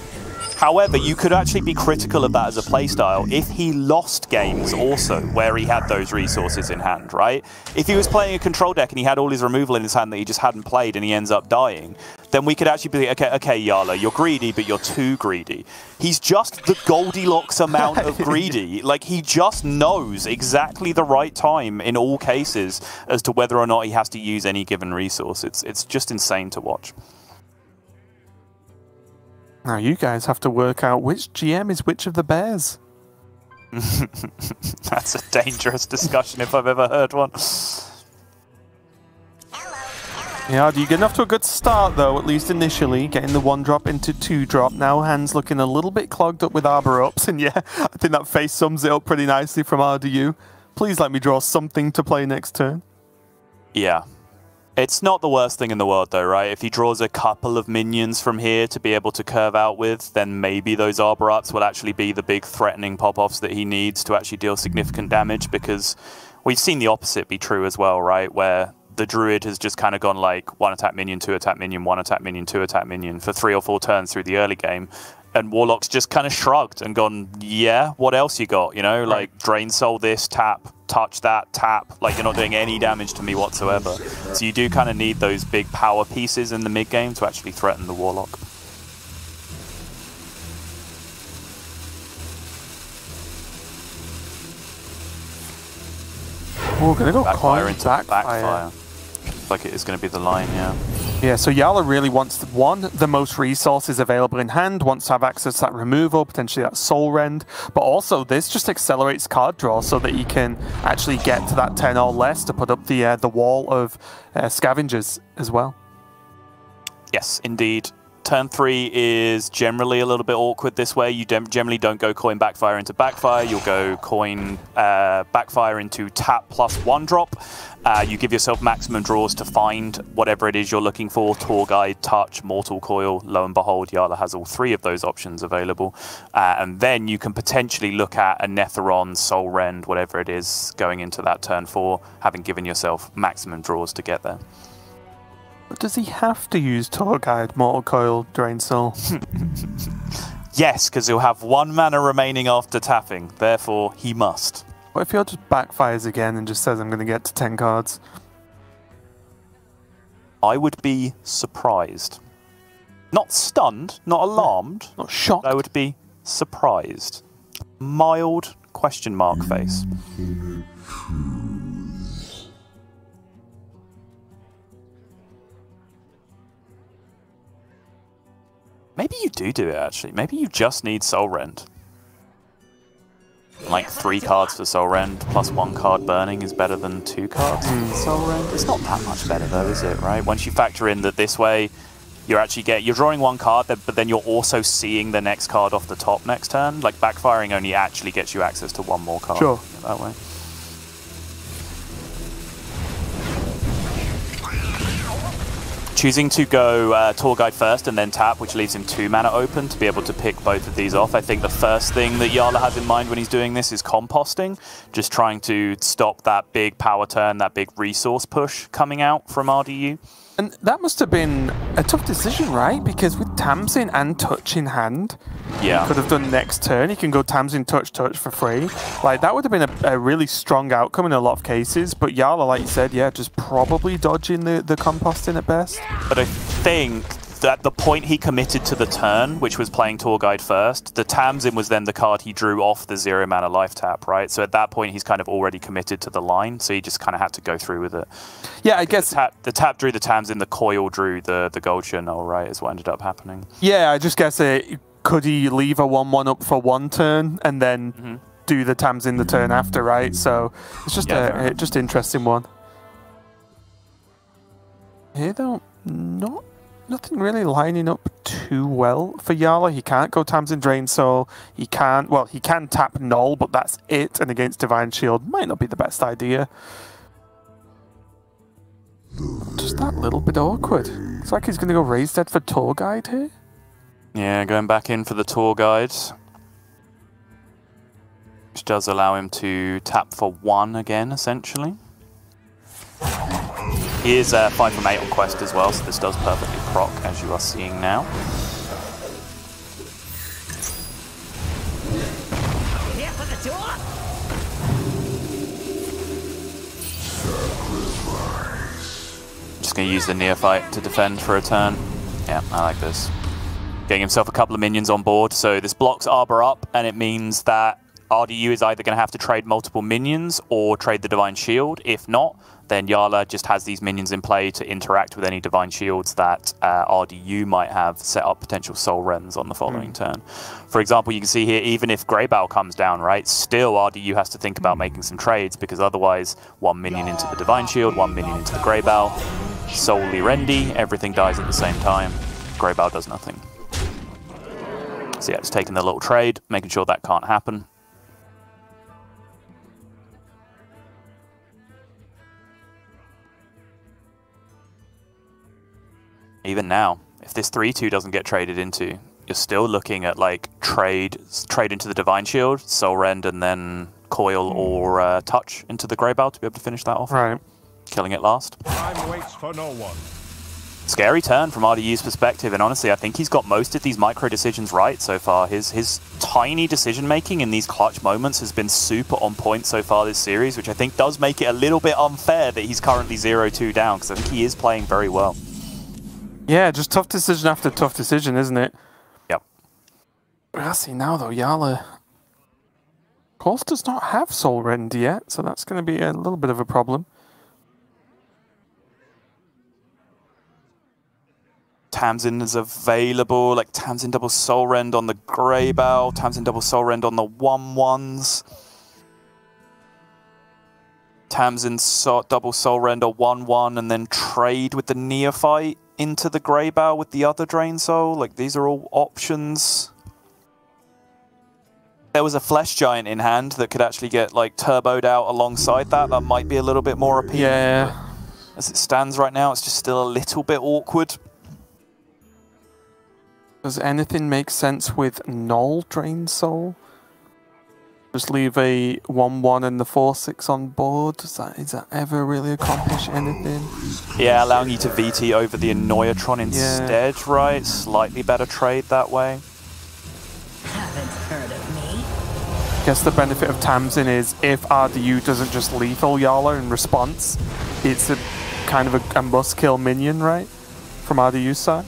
However, you could actually be critical of that as a playstyle if he lost games also where he had those resources in hand, right? If he was playing a control deck and he had all his removal in his hand that he just hadn't played and he ends up dying, then we could actually be, okay, Jarla, you're greedy, but you're too greedy. He's just the Goldilocks amount of greedy. Like, he just knows exactly the right time in all cases as to whether or not he has to use any given resource. It's just insane to watch. Now you guys have to work out which GM is which of the bears. That's a dangerous discussion if I've ever heard one. Yeah, you get off to a good start though, at least initially, getting the 1-drop into 2-drop. Now hands looking a little bit clogged up with Arbor Ups, and yeah, I think that face sums it up pretty nicely from RDU. Please let me draw something to play next turn. Yeah. It's not the worst thing in the world, though, right? If he draws a couple of minions from here to be able to curve out with, then maybe those Arbor Ups will actually be the big threatening pop-offs that he needs to actually deal significant damage, because we've seen the opposite be true as well, right? Where the Druid has just kind of gone like 1 attack minion, 2 attack minion, 1 attack minion, 2 attack minion for 3 or 4 turns through the early game. And Warlock's just kind of shrugged and gone, yeah, what else you got? You know, like Drain Soul this, tap, touch that, tap. Like, you're not doing any damage to me whatsoever. So you do kind of need those big power pieces in the mid game to actually threaten the Warlock. Oh, gonna go Backfire coin, into backfire. Looks like it is going to be the line, yeah. Yeah, so Jarla really wants, the most resources available in hand, wants to have access to that removal, potentially that Soul Rend, but also this just accelerates card draw so that he can actually get to that 10 or less to put up the wall of scavengers as well. Yes, indeed. Turn 3 is generally a little bit awkward this way. You generally don't go coin backfire into backfire. You'll go coin backfire into tap plus 1-drop. You give yourself maximum draws to find whatever it is you're looking for. Tour Guide, Touch, Mortal Coil. Lo and behold, Jarla has all 3 of those options available. And then you can potentially look at a Netheron, Soul Rend, whatever it is, going into that turn 4, having given yourself maximum draws to get there. But does he have to use Tour Guide, Mortal Coil, Drain Soul? Yes, because he'll have 1 mana remaining after tapping. Therefore, he must. What if he just backfires again and just says, I'm going to get to 10 cards? I would be surprised. Not stunned, not alarmed. Not shocked. I would be surprised. Mild question mark face. Maybe you do it, actually. Maybe you just need Soul Rend. Like 3 cards for Soul Rend plus 1 card burning is better than 2 cards for Soul Rend. It's not that much better though, is it, right? Once you factor in that this way, you're drawing 1 card, but then you're also seeing the next card off the top next turn. Like, backfiring only actually gets you access to 1 more card. Sure. That way. Choosing to go Tour Guide first and then tap, which leaves him 2 mana open to be able to pick both of these off. I think the first thing that Jarla has in mind when he's doing this is composting, just trying to stop that big power turn, that big resource push coming out from RDU. And that must have been a tough decision, right? Because with Tamsin and Touch in hand, yeah, he could have done next turn. He can go Tamsin, Touch for free. Like, that would have been a really strong outcome in a lot of cases. But Jarla, like you said, yeah, just probably dodging the composting at best. But I think that the point he committed to the turn, which was playing Tour Guide first, the Tamsin was then the card he drew off the 0 mana life tap, right? So at that point, he's kind of already committed to the line, so he just kind of had to go through with it. Yeah, I guess... The tap drew the Tamsin, the coil drew the Gold Channel, right, is what ended up happening. Yeah, I just guess could he leave a 1/1 up for 1 turn and then do the Tamsin the turn after, right? So it's just just interesting one. Here, though, not nothing really lining up too well for Jarla. He can't go Tamsin Drain Soul. He can't, well, he can tap Null, but that's it. And against Divine Shield might not be the best idea. Just that little bit awkward. It's like he's going to go Raise Dead for Tour Guide here. Yeah, going back in for the Tour Guide. Which does allow him to tap for 1 again, essentially. He is 5 from 8 on Quest as well, so this does perfectly proc, as you are seeing now. Here for the door. Just going to use the Neophyte to defend for a turn. Yeah, I like this. Getting himself a couple of minions on board, so this blocks Arbor up, and it means that RDU is either going to have to trade multiple minions or trade the Divine Shield. If not, then Jarla just has these minions in play to interact with any Divine Shields that RDU might have set up potential Soul Rends on the following turn. For example, you can see here, even if Greybow comes down, right, still RDU has to think about making some trades, because otherwise 1 minion into the Divine Shield, 1 minion into the Greybow, solely Rendi, everything dies at the same time. Greybow does nothing. So yeah, just taking the little trade, making sure that can't happen. Even now, if this 3-2 doesn't get traded into, you're still looking at like trade into the Divine Shield, Soul Rend, and then Coil or Touch into the Greybow to be able to finish that off. Right. Killing it last. Time waits for no one. Scary turn from RDU's perspective, and honestly, I think he's got most of these micro decisions right so far. His tiny decision making in these clutch moments has been super on point so far this series, which I think does make it a little bit unfair that he's currently 0-2 down, because I think he is playing very well. Yeah, just tough decision after tough decision, isn't it? Yep. I see now, though, Jarla, of course, does not have Soul Rend yet, so that's going to be a little bit of a problem. Tamsin is available, like Tamsin double Soul Rend on the Greybow, Tamsin double Soul Rend on the 1-1s. Tamsin double Soul Rend a 1-1 and then trade with the Neophyte into the Greybow with the other Drain Soul. Like, these are all options. There was a Flesh Giant in hand that could actually get like turboed out alongside that. That might be a little bit more appealing. Yeah. As it stands right now, it's just still a little bit awkward. Does anything make sense with Null Drain Soul? Just leave a 1-1 and the 4-6 on board. Does that ever really accomplish anything? Yeah, allowing you to VT over the Annoyatron instead, right? Slightly better trade that way. Haven't heard of me. Guess the benefit of Tamsin is if RDU doesn't just lethal Jarla in response, it's a kind of a must-kill minion, right? From RDU's side.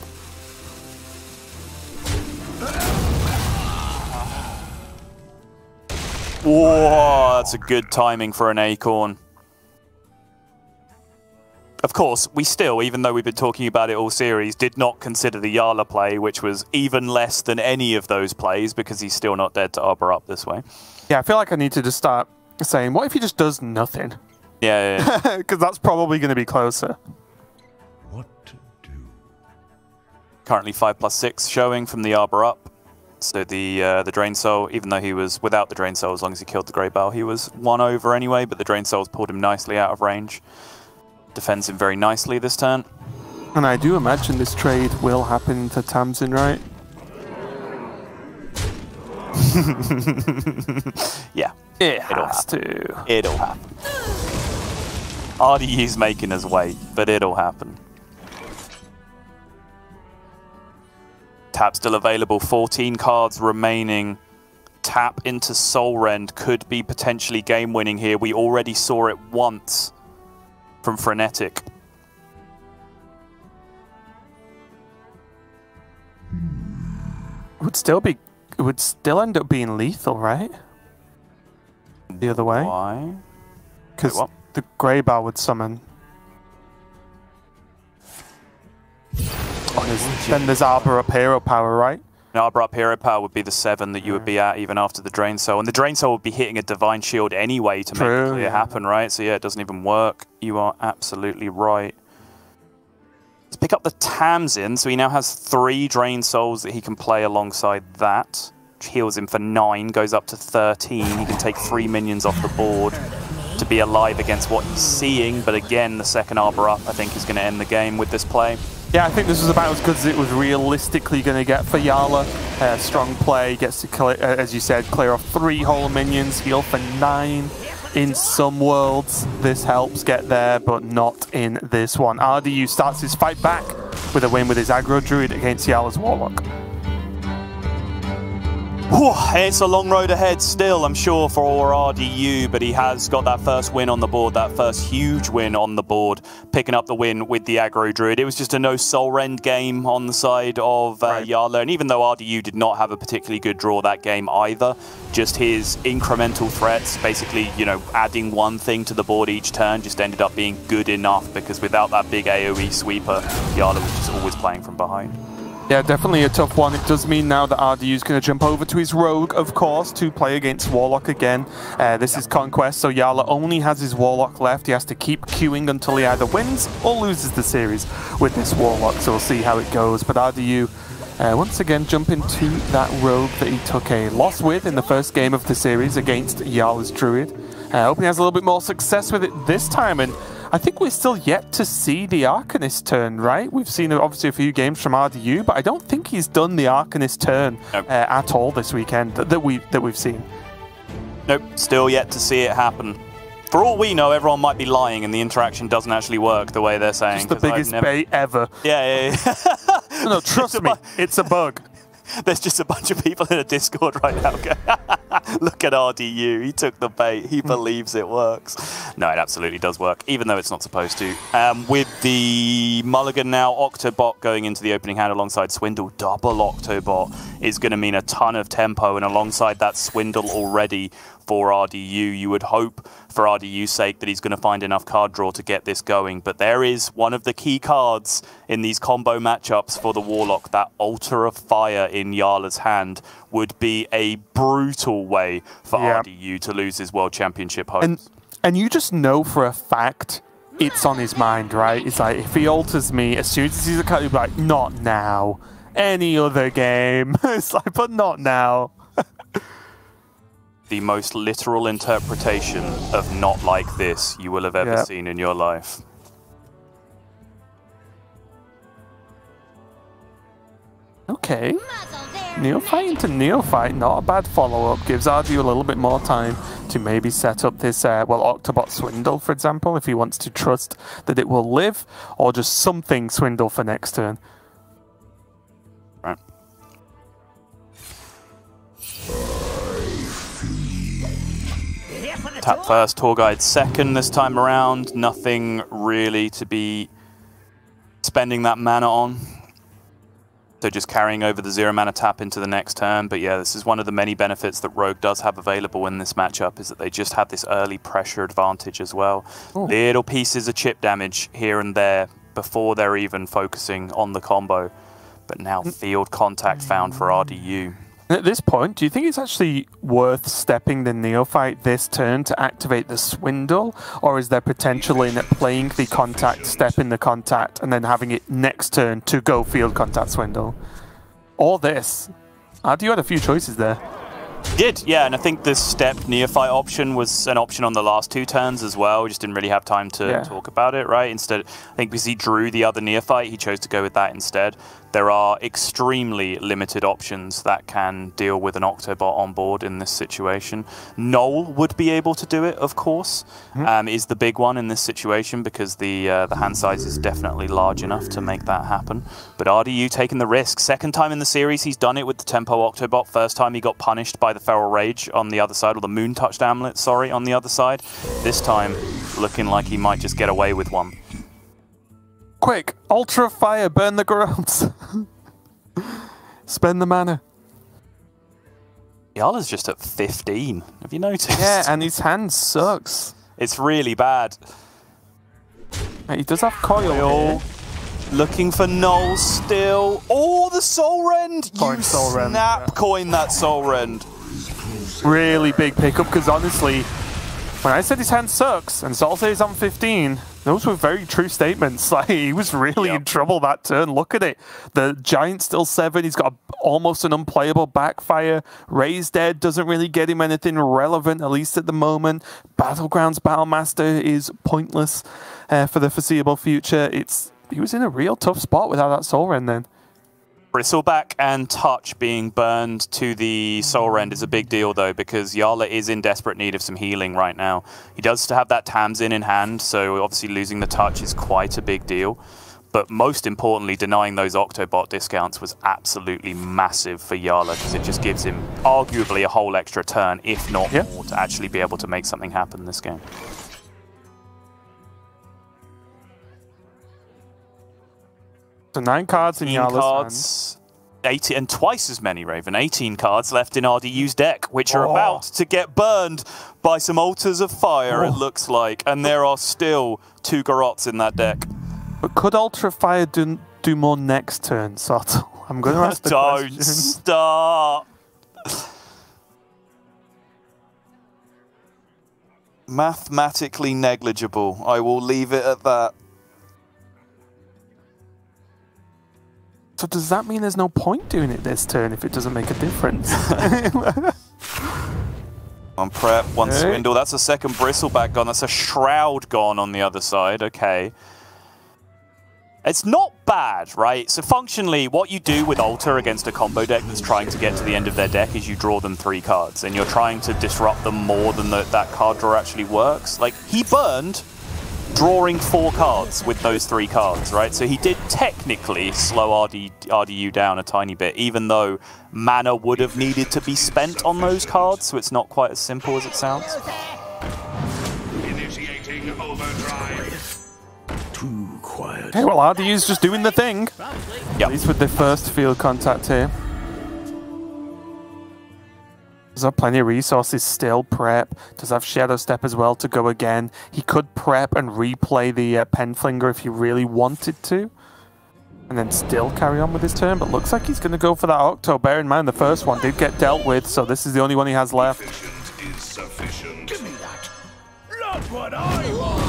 Whoa, that's a good timing for an Acorn. Of course, we still, even though we've been talking about it all series, did not consider the Jarla play, which was even less than any of those plays, because he's still not dead to Arbor up this way. Yeah, I feel like I need to just start saying, what if he just does nothing? Yeah. Because that's probably going to be closer. What to do? Currently 5+6 showing from the Arbor up. So the Drain Soul, even though he was without the Drain Soul, as long as he killed the Greybow, he was 1 over anyway, but the Drain Soul's pulled him nicely out of range. Defends him very nicely this turn. And I do imagine this trade will happen to Tamsin, right? Yeah. It has to. It'll happen. RDU's making us wait, but it'll happen. Tap still available, 14 cards remaining. Tap into Soul Rend could be potentially game-winning here. We already saw it once from Frenetic. It would still end up being lethal, right? The other way. Why? Because the Greybow would summon. Then there's Arbor up hero power, right? Arbor up hero power would be the 7 that you would be at even after the Drain Soul. And the Drain Soul would be hitting a Divine Shield anyway to make the clear happen, right? So yeah, it doesn't even work. You are absolutely right. to pick up the Tamsin, so he now has 3 Drain Souls that he can play alongside that. Which heals him for 9, goes up to 13. He can take 3 minions off the board to be alive against what he's seeing, but again, the second Arbor up, I think, is going to end the game with this play. Yeah, I think this was about as good as it was realistically going to get for Jarla. Strong play, gets to, clear, as you said, clear off 3 whole minions, heal for 9. In some worlds, this helps get there, but not in this one. RDU starts his fight back with a win with his aggro druid against Jarla's Warlock. It's a long road ahead still, I'm sure, for RDU, but he has got that first win on the board, that first huge win on the board, picking up the win with the aggro druid. It was just a no soul rend game on the side of Jarla, and even though RDU did not have a particularly good draw that game either, just his incremental threats, basically, you know, adding one thing to the board each turn just ended up being good enough, because without that big AoE sweeper, Jarla was just always playing from behind. Yeah, definitely a tough one. It does mean now that RDU is going to jump over to his Rogue, of course, to play against Warlock again. This is Conquest, so Jarla only has his Warlock left. He has to keep queuing until he either wins or loses the series with this Warlock, so we'll see how it goes. But RDU, once again, jump into that Rogue that he took a loss with in the first game of the series against Jarla's Druid. Hoping he has a little bit more success with it this time, and I think we're still yet to see the Arcanist turn, right? We've seen obviously a few games from RDU, but I don't think he's done the Arcanist turn at all this weekend that we've seen. Nope, still yet to see it happen. For all we know, everyone might be lying and the interaction doesn't actually work the way they're saying. It's the biggest bait ever. Yeah. No, trust me, it's a bug. There's just a bunch of people in a Discord right now going, look at RDU, he took the bait, he believes it works. No, it absolutely does work, even though it's not supposed to. With the Mulligan now, Octobot going into the opening hand alongside Swindle, double Octobot is going to mean a ton of tempo, and alongside that Swindle already for RDU, you would hope for RDU's sake that he's going to find enough card draw to get this going. But there is one of the key cards in these combo matchups for the Warlock. That Altar of Fire in Jarla's hand would be a brutal way for RDU to lose his World Championship hopes. And you just know for a fact it's on his mind, right? It's like, if he alters me, as soon as he sees a card, he'll be like, not now. Any other game. It's like, but not now. The most literal interpretation of not like this you will have ever seen in your life. Okay. Neophyte into Neophyte, not a bad follow-up. Gives RDU a little bit more time to maybe set up this, Octobot Swindle, for example, if he wants to trust that it will live, or just something Swindle for next turn. Right. Tap first, Tour Guide second this time around. Nothing really to be spending that mana on. So just carrying over the 0 mana tap into the next turn. But yeah, this is one of the many benefits that Rogue does have available in this matchup, is that they just have this early pressure advantage as well. Ooh. Little pieces of chip damage here and there before they're even focusing on the combo. But now field contact found for RDU. At this point, do you think it's actually worth stepping the Neophyte this turn to activate the Swindle? Or is there potential in playing the contact, stepping the contact, and then having it next turn to go field contact Swindle? Or this? RDU had a few choices there. Did, yeah, and I think this step Neophyte option was an option on the last 2 turns as well. We just didn't really have time to talk about it, right? Instead, I think because he drew the other Neophyte, he chose to go with that instead. There are extremely limited options that can deal with an Octobot on board in this situation. Null would be able to do it, of course, is the big one in this situation, because the hand size is definitely large enough to make that happen. But RDU taking the risk. Second time in the series he's done it with the Tempo Octobot. First time he got punished by the Feral Rage on the other side, or the Moon Touched Amulet, sorry, on the other side. This time, looking like he might just get away with one. Quick, Ultra Fire, burn the grounds. Spend the mana. Jarla's just at 15. Have you noticed? Yeah, and his hand sucks. It's really bad. He does have Coil. Looking for Null still. Oh, the Soul Rend! You snap coin that Soul Rend. Really big pickup, because honestly, When I said his hand sucks and Sol says on 15, those were very true statements. Like, he was really in trouble that turn. Look at it. The Giant's still 7. He's got almost an unplayable backfire. Ray's dead. Doesn't really get him anything relevant, at least at the moment. Battlegrounds Battlemaster is pointless for the foreseeable future. He was in a real tough spot without that Soul Rend then. Bristleback and Touch being burned to the Soul Rend is a big deal, though, because Jarla is in desperate need of some healing right now. He does have that Tamsin in hand, so obviously losing the Touch is quite a big deal. But most importantly, denying those Octobot discounts was absolutely massive for Jarla, because it just gives him arguably a whole extra turn, if not more, to actually be able to make something happen in this game. So 9 cards in Jarla's cards, 80, and twice as many, Raven. 18 cards left in RDU's deck, which are about to get burned by some Altars of Fire, it looks like. And there are still 2 Garots in that deck. But could Altar of Fire do more next turn, Sot? I'm going to ask the question. Don't start. Mathematically negligible. I will leave it at that. So does that mean there's no point doing it this turn if it doesn't make a difference? On prep, one Swindle. That's a second Bristleback gone. That's a Shroud gone on the other side. Okay. It's not bad, right? So functionally, what you do with Altar against a combo deck that's trying to get to the end of their deck is you draw them 3 cards, and you're trying to disrupt them more than that card draw actually works. Like, he burned drawing 4 cards with those 3 cards, right? So he did technically slow RDU down a tiny bit, even though mana would have needed to be spent on those cards, so it's not quite as simple as it sounds. Initiating overdrive. Too quiet. Okay, well, RDU's just doing the thing. Yep. At least with the first field contact here. Does have plenty of resources still, prep. Does have Shadow Step as well to go again. He could prep and replay the Penflinger if he really wanted to. And then still carry on with his turn, but looks like he's going to go for that Octo. Bear in mind the first one did get dealt with, so this is the only one he has left. Sufficient is sufficient. Give me that. Not what I want.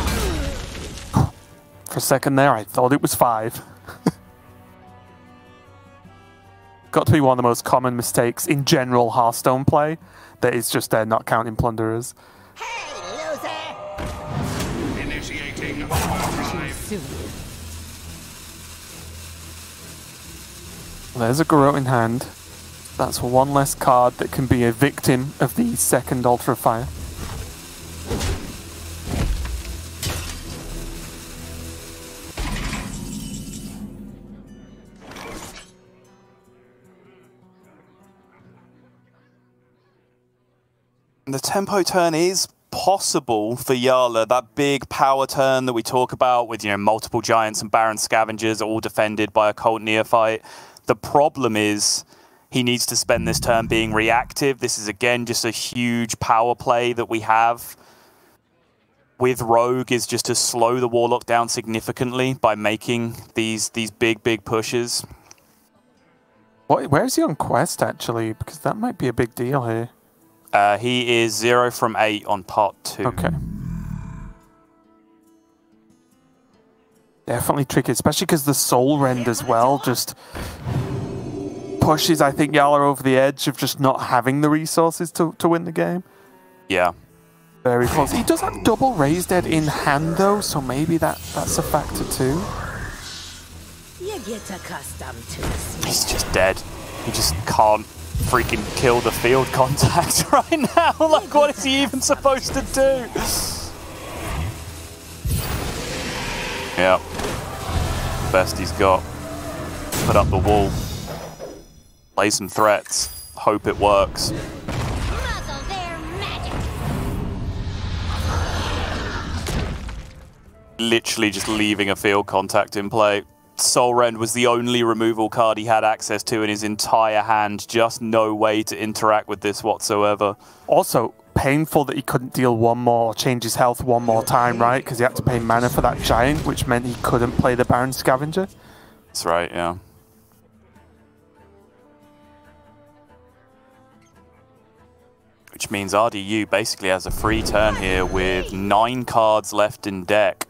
For a second there, I thought it was 5. Got to be one of the most common mistakes in general Hearthstone play, that is just not counting Plunderers. Hey, loser! Initiating overdrive. There's a Garrote in hand. That's one less card that can be a victim of the second Altar of Fire. The tempo turn is possible for Jarla, that big power turn that we talk about with, you know, multiple Giants and Baron Scavengers all defended by a Cult Neophyte. The problem is he needs to spend this turn being reactive. This is, again, just a huge power play that we have with Rogue, is just to slow the Warlock down significantly by making these big pushes. Where is he on quest, actually? Because that might be a big deal here. He is 0 from 8 on part 2. Okay. Definitely tricky, especially because the Soul Rend as well just pushes, I think, Jarla over the edge of just not having the resources to win the game. Yeah. Very close. He does have double Raise Dead in hand, though, so maybe that's a factor too. You get accustomed to this. He's just dead. He just can't freaking kill the field contact right now. Like, what is he even supposed to do? Yeah. Best he's got. Put up the wall. Play some threats. Hope it works. Muzzle their magic. Literally just leaving a field contact in play. Soul Rend was the only removal card he had access to in his entire hand. Just no way to interact with this whatsoever. Also, painful that he couldn't deal one more, change his health one more time, right? Because he had to pay mana for that Giant, which meant he couldn't play the Baron Scavenger. That's right, yeah. which means RDU basically has a free turn here with 9 cards left in deck.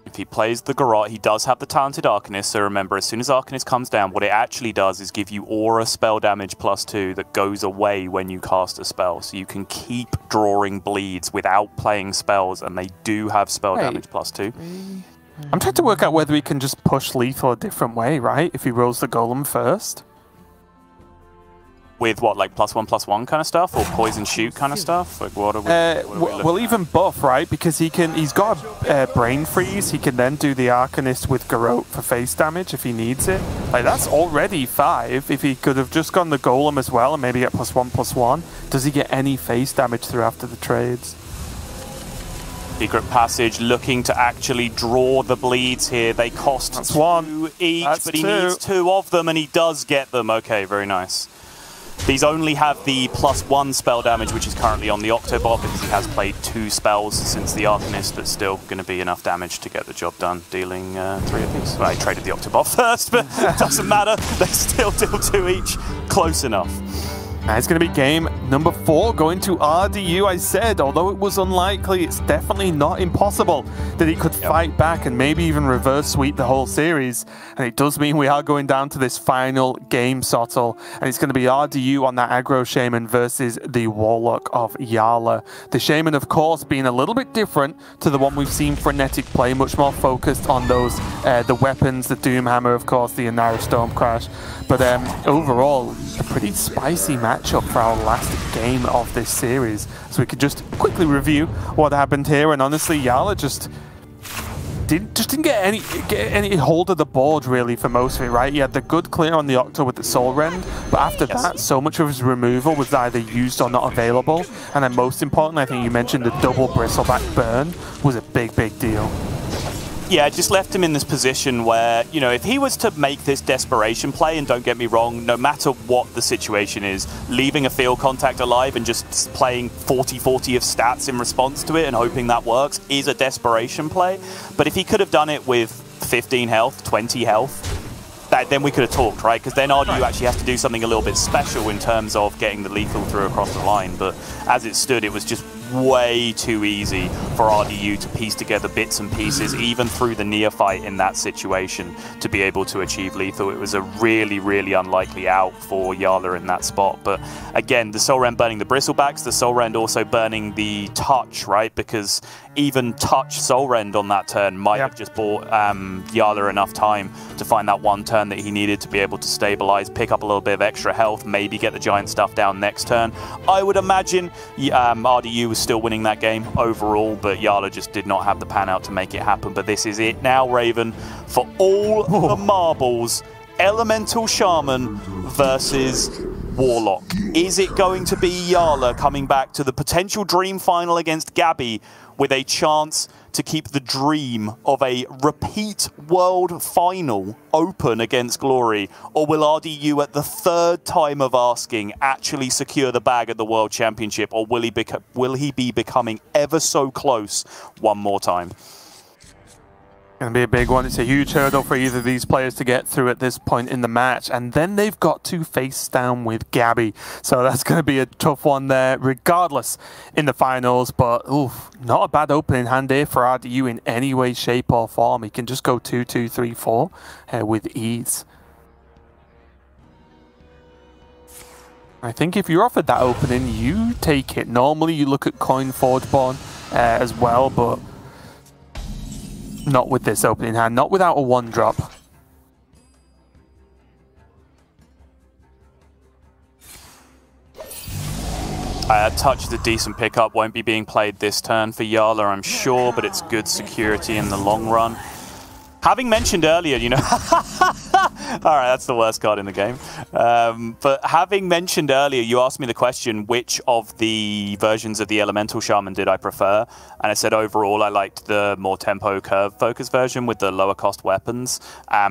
If he plays the Garrote, he does have the Talented Arcanist, so remember, as soon as Arcanist comes down, what it actually does is give you aura spell damage +2 that goes away when you cast a spell, so you can keep drawing bleeds without playing spells, and they do have spell damage +2. I'm trying to work out whether he can just push lethal a different way, right? If he rolls the Golem first. With what, like +1/+1 kind of stuff, or poison shoot kind of stuff? Like what are we? Well, even buff, right? Because he's got a brain freeze. He can then do the Arcanist with Garrote for face damage if he needs it. Like that's already 5. If he could have just gone the Golem as well and maybe get +1/+1, does he get any face damage through after the trades? Secret Passage looking to actually draw the bleeds here. They cost 2 each, but he needs 2 of them, and he does get them. Okay, very nice. These only have the +1 spell damage, which is currently on the Octobot, because he has played 2 spells since the Arcanist, but still going to be enough damage to get the job done, dealing 3 apiece. Well, I traded the Octobot first, but it doesn't matter. They still deal 2 each. Close enough. Now it's going to be game number 4 going to RDU. I said, although it was unlikely, it's definitely not impossible that he could fight back and maybe even reverse sweep the whole series. And it does mean we are going down to this final game, Sottle. And it's going to be RDU on that aggro Shaman versus the Warlock of Jarla. The Shaman, of course, being a little bit different to the one we've seen Frenetic play, much more focused on those, the weapons, the Doomhammer, of course, the Inara Stormcrash. But overall, a pretty spicy matchup for our last game of this series. So we could just quickly review what happened here. And honestly, Jarla just didn't get any hold of the board really for most of it, right? He had the good clear on the Octo with the Soul Rend, but after that, so much of his removal was either used or not available. And then most important, I think you mentioned the double Bristleback burn was a big deal. Yeah, it just left him in this position where, you know, if he was to make this desperation play, and don't get me wrong, no matter what the situation is, leaving a field contact alive and just playing 40-40 of stats in response to it and hoping that works is a desperation play. But if he could have done it with 15 health, 20 health, then we could have talked, right? Because then RDU actually has to do something a little bit special in terms of getting the lethal through across the line. But as it stood, it was just way too easy for RDU to piece together bits and pieces, even through the neophyte in that situation, to be able to achieve lethal. It was a really unlikely out for Jarla in that spot. But again, the Soul Rend burning the Bristlebacks, the Soul Rend also burning the touch, right? Because even touch Soul Rend on that turn might have just bought Jarla enough time to find that one turn that he needed to be able to stabilize, pick up a little bit of extra health, maybe get the giant stuff down next turn. I would imagine RDU was still winning that game overall, but Jarla just did not have the pan out to make it happen. But this is it now, Raven, for all the marbles. Elemental Shaman versus Warlock. Is it going to be Jarla coming back to the potential dream final against Gabby with a chance to keep the dream of a repeat world final open against Glory? Or will RDU, at the 3rd time of asking, actually secure the bag at the World Championship? Or will he be becoming ever so close one more time? Going to be a big one. It's a huge hurdle for either of these players to get through at this point in the match. And then they've got to face down with Gabby. So that's going to be a tough one there, regardless, in the finals. But, oof, not a bad opening hand here for RDU in any way, shape, or form. He can just go 2-2-3-4 with ease. I think if you're offered that opening, you take it. Normally, you look at Coin Forgeborn as well, but not with this opening hand, not without a 1-drop. Touch is a decent pickup, won't be being played this turn for Jarla, I'm sure, but it's good security in the long run. Having mentioned earlier, you know, alright, that's the worst card in the game. But having mentioned earlier, you asked me the question, which of the versions of the Elemental Shaman did I prefer? And I said overall I liked the more tempo curve focus version with the lower cost weapons.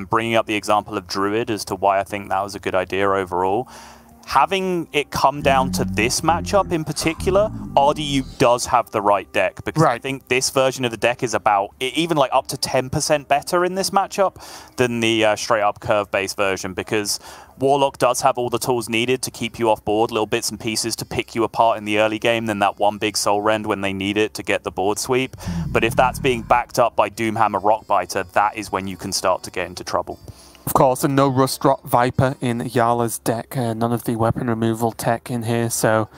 Bringing up the example of Druid as to why I think that was a good idea overall. having it come down to this matchup in particular, RDU does have the right deck, because I think this version of the deck is about even like up to 10% better in this matchup than the straight up curve based version, because Warlock does have all the tools needed to keep you off board, little bits and pieces to pick you apart in the early game, then that one big Soul Rend when they need it to get the board sweep. But if that's being backed up by Doomhammer Rockbiter, that is when you can start to get into trouble. Of course, and no Rust Drop Viper in Jarla's deck, none of the weapon removal tech in here, so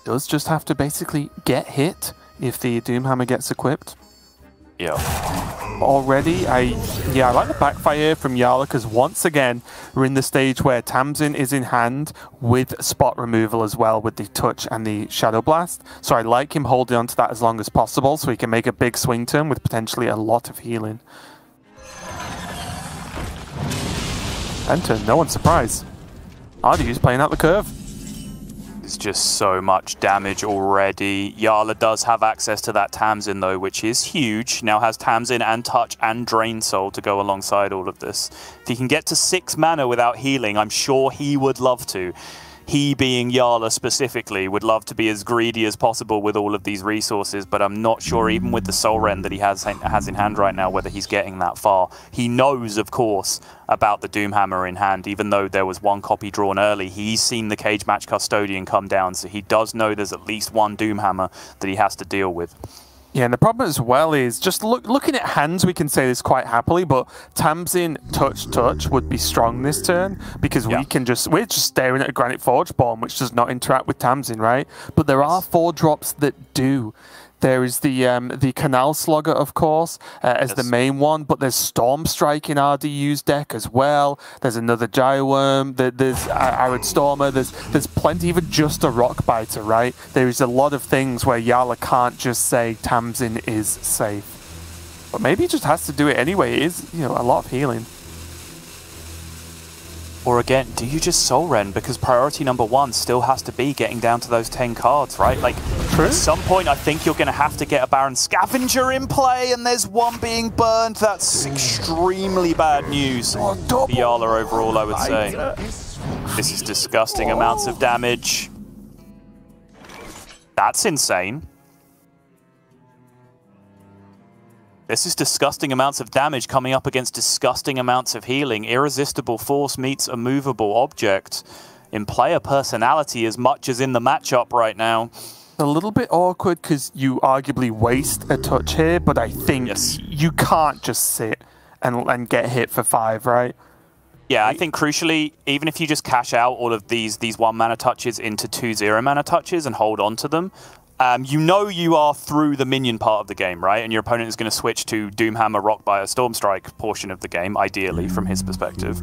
does just have to basically get hit if the Doomhammer gets equipped. Yeah. Already, I like the backfire from Jarla, because once again, we're in the stage where Tamsin is in hand with spot removal as well, with the touch and the Shadow Blast. So I like him holding on to that as long as possible, so he can make a big swing turn with potentially a lot of healing. Enter, no one's surprised. RDU's playing out the curve. There's just so much damage already. Jarla does have access to that Tamsin though, which is huge. Now has Tamsin and Touch and Drain Soul to go alongside all of this. If he can get to 6 mana without healing, I'm sure he would love to. He, being Jarla specifically, would love to be as greedy as possible with all of these resources, but I'm not sure, even with the Soul Rend that he has in hand right now, whether he's getting that far. He knows, of course, about the Doomhammer in hand, even though there was one copy drawn early. He's seen the Cage Match Custodian come down, so he does know there's at least one Doomhammer that he has to deal with. Yeah, and the problem as well is, just looking at hands, we can say this quite happily, but Tamsin Touch would be strong this turn, because we're just staring at a Granite Forge Bomb, which does not interact with Tamsin, right? But there are 4 drops that do. There is the Canal Slugger, of course, as the main one, but there's Storm Strike in RDU's deck as well. There's another Gyroworm, there's Arid Stormer, there's plenty, even just a Rockbiter, right? There is a lot of things where Jarla can't just say Tamsin is safe. But maybe he just has to do it anyway. It is, a lot of healing. Or again, do you just Soul Rend? Because priority number 1 still has to be getting down to those 10 cards, right? Like, at some point, I think you're going to have to get a Baron Scavenger in play, and there's one being burned. That's extremely bad news for Jarla overall, I would say. This is disgusting amounts of damage. That's insane. This is disgusting amounts of damage coming up against disgusting amounts of healing. Irresistible Force meets a movable object in player personality as much as in the matchup right now. A little bit awkward because you arguably waste a touch here, but I think you can't just sit and get hit for 5, right? Yeah, I think crucially, even if you just cash out all of these 1 mana touches into 2 0 mana touches and hold on to them, you know you are through the minion part of the game, right? And your opponent is going to switch to Doomhammer, Rockbiter, Stormstrike portion of the game, ideally, from his perspective.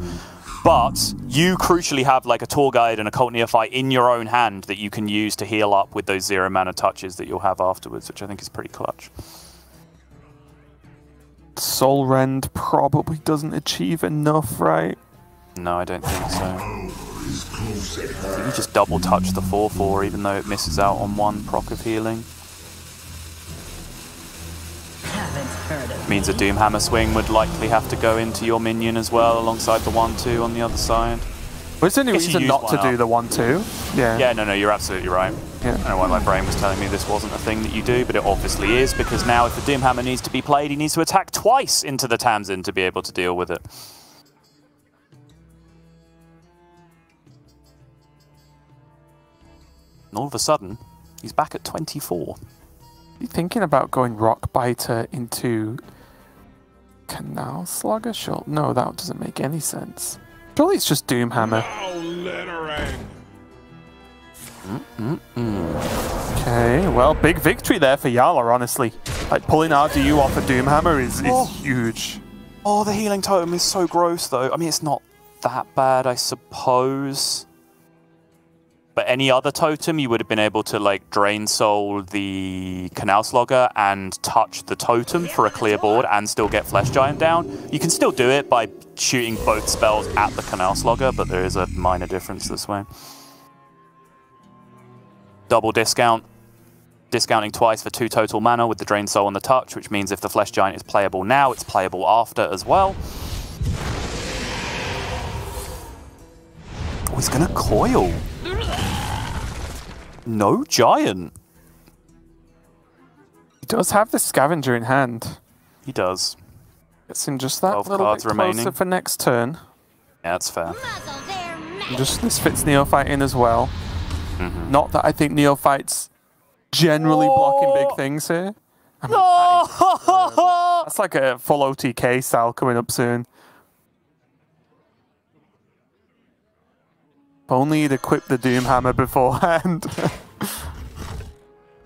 But you crucially have like a Tour Guide and a Cult Neophyte in your own hand that you can use to heal up with those 0 mana touches that you'll have afterwards, which I think is pretty clutch. Soul Rend probably doesn't achieve enough, right? No, I don't think so. I think you just double touch the 4/4 even though it misses out on 1 proc of healing. Means a Doomhammer swing would likely have to go into your minion as well, alongside the 1/2 on the other side. Well, is there any reason not to do the 1/2? Yeah. Yeah, no, you're absolutely right. Yeah. I don't know why my brain was telling me this wasn't a thing that you do, but it obviously is, because now if the Doomhammer needs to be played, he needs to attack twice into the Tamsin to be able to deal with it. And all of a sudden, he's back at 24. You thinking about going Rockbiter into Canal Slugger? Sure. No, that doesn't make any sense. Surely it's just Doomhammer. Okay, well, big victory there for Jarla, honestly. Like, pulling RDU off a Doomhammer is huge. Oh, the healing totem is so gross, though. I mean, it's not that bad, I suppose. But any other totem, you would have been able to like Drain Soul the Canal Slugger and touch the totem for a clear board and still get Flesh Giant down. You can still do it by shooting both spells at the Canal Slugger, but there is a minor difference this way. Double discount. Discounting twice for 2 total mana with the Drain Soul and the touch, which means if the Flesh Giant is playable now, it's playable after as well. Oh, he's going to coil. No giant. He does have the scavenger in hand. He does. Gets him just that 12 little cards bit closer remaining. for next turn. Yeah, that's fair. Muzzle their And just this fits Neophyte in as well. Not that I think Neophyte's generally blocking big things here. I mean, that's like a full OTK style coming up soon. If only he'd equipped the Doomhammer beforehand.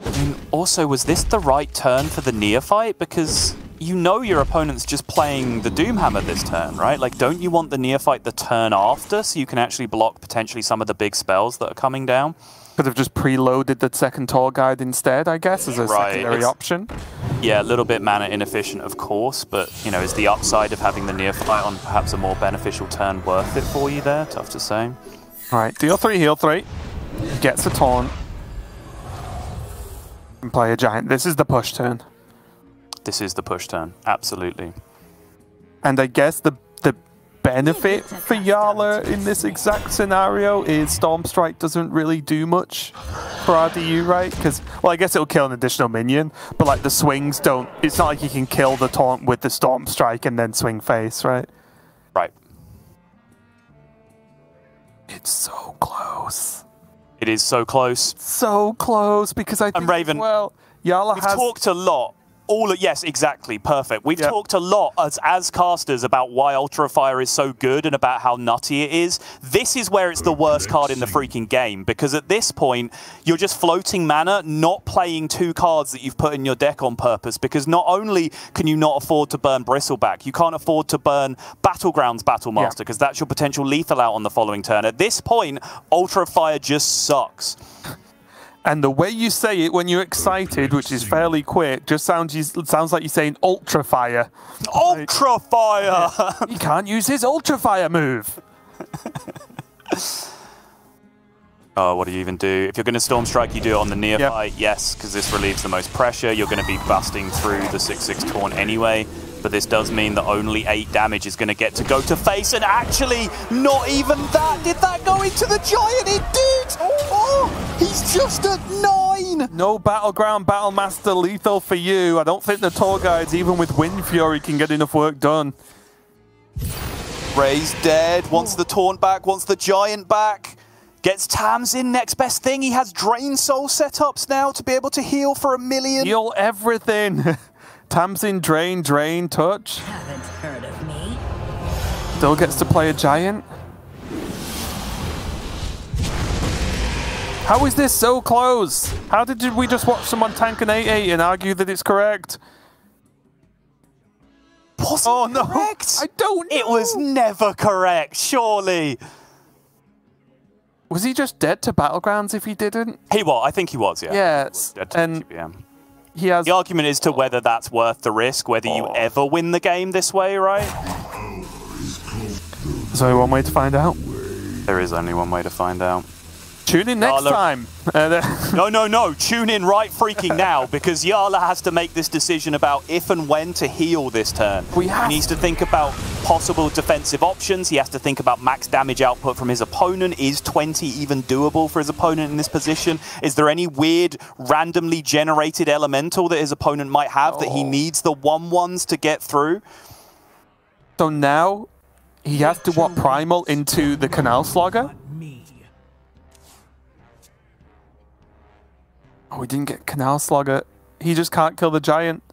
I mean, also, was this the right turn for the Neophyte? Because you know your opponent's just playing the Doomhammer this turn, right? Like, don't you want the Neophyte the turn after so you can actually block potentially some of the big spells that are coming down? Could have just preloaded the second Tour Guide instead, I guess, as a secondary option. Yeah, a little bit mana inefficient, of course, but, you know, is the upside of having the Neophyte on perhaps a more beneficial turn worth it for you there? Tough to say. Alright, deal 3, heal 3. Gets a taunt. And play a giant. This is the push turn. This is the push turn, absolutely. And I guess the benefit for Jarla in this exact scenario is Storm Strike doesn't really do much for RDU, right? Because, well, I guess it'll kill an additional minion, but like the swings don't, it's not like you can kill the taunt with the Storm Strike and then swing face, right? Right. It's so close. It is so close. So close, because I think, Raven, well, Jarla we've has... talked a lot. Yes, exactly, perfect. We've talked a lot as casters about why Ultra Fire is so good and about how nutty it is. This is where it's the worst card in the freaking game, because at this point, you're just floating mana, not playing 2 cards that you've put in your deck on purpose, because not only can you not afford to burn Bristleback, you can't afford to burn Battlegrounds Battlemaster, because that's your potential lethal out on the following turn. At this point, Ultra Fire just sucks. And the way you say it when you're excited, which is fairly quick, just sounds like you're saying Ultra Fire. Ultra Fire! He can't use his Ultra Fire move. Oh, what do you even do? If you're going to Storm Strike, you do it on the Neophyte, yes, because this relieves the most pressure. You're going to be busting through the 6/6 taunt anyway. But this does mean that only 8 damage is going to get to go to face, and actually, not even that. Did that go into the giant? It did! Oh, he's just at 9! No Battleground Battlemaster lethal for you. I don't think the Tour Guides, even with Wind Fury, can get enough work done. Ray's dead, wants the taunt back, wants the giant back. Gets Tams in, next best thing. He has Drain Soul setups now to be able to heal for 1 million. Heal everything. Tamsin, drain, touch. Haven't heard of me. Still gets to play a giant. How is this so close? How did we just watch someone tank an 8/8 and argue that it's correct? Was it correct? I don't know. It was never correct, surely. Was he just dead to Battlegrounds if he didn't? He was, I think he was, yeah. Yes. Dead to And GBM. he has... The argument is to whether that's worth the risk, whether you ever win the game this way, right? There's only one way to find out. There is only one way to find out. Tune in next time. No. Tune in right freaking now, because Jarla has to make this decision about if and when to heal this turn. He needs to think about possible defensive options. He has to think about max damage output from his opponent. Is 20 even doable for his opponent in this position? Is there any weird, randomly generated elemental that his opponent might have that he needs the 1/1s to get through? So now he has to primal into the Canal Slugger? Oh, we didn't get Canal Slugger. He just can't kill the giant.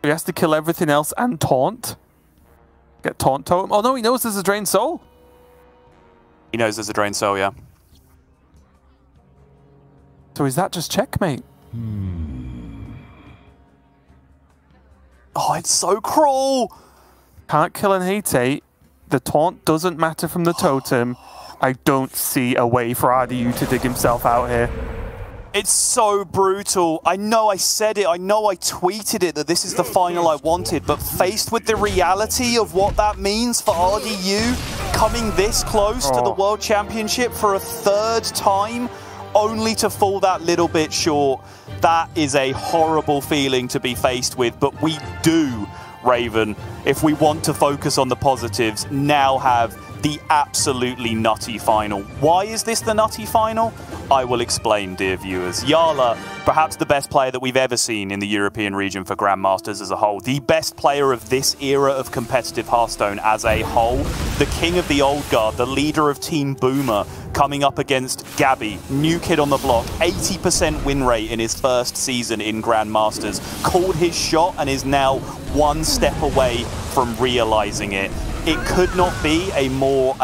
He has to kill everything else and taunt. Get taunt totem. Oh no, he knows there's a Drained Soul. He knows there's a Drained Soul, yeah. So is that just checkmate? Oh, it's so cruel. Can't kill an 8/8. The taunt doesn't matter from the totem. I don't see a way for RDU to dig himself out here. It's so brutal. I know I said it. I know I tweeted it that this is the final I wanted, but faced with the reality of what that means for RDU, coming this close to the World Championship for a 3rd time, only to fall that little bit short, that is a horrible feeling to be faced with. But we do, Raven, if we want to focus on the positives, now have the absolutely nutty final. Why is this the nutty final? I will explain, dear viewers. Jarla, perhaps the best player that we've ever seen in the European region for Grandmasters as a whole. The best player of this era of competitive Hearthstone as a whole. The king of the old guard, the leader of Team Boomer, coming up against Gabby, new kid on the block, 80% win rate in his first season in Grandmasters. Called his shot and is now one step away from realizing it. It could not be a more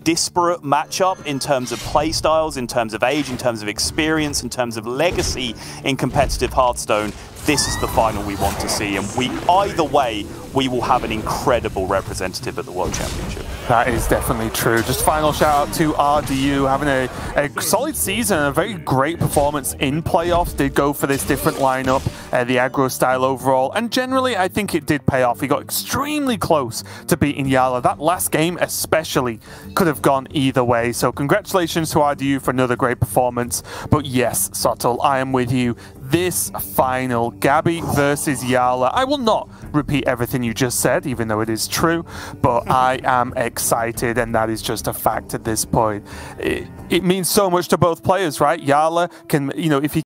disparate matchup in terms of play styles, in terms of age, in terms of experience, in terms of legacy in competitive Hearthstone. This is the final we want to see, and either way, we will have an incredible representative at the World Championship. That is definitely true. Just final shout out to RDU, having a solid season and a very great performance in playoffs. Did go for this different lineup, the aggro style overall, and generally I think it did pay off. He got extremely close to beating Jarla. That last game especially could have gone either way. So congratulations to RDU for another great performance. But yes, Sotil, I am with you. This final, Gabby versus Jarla. I will not repeat everything you just said, even though it is true, but I am excited, and that is just a fact at this point. It means so much to both players, right? Jarla can, if he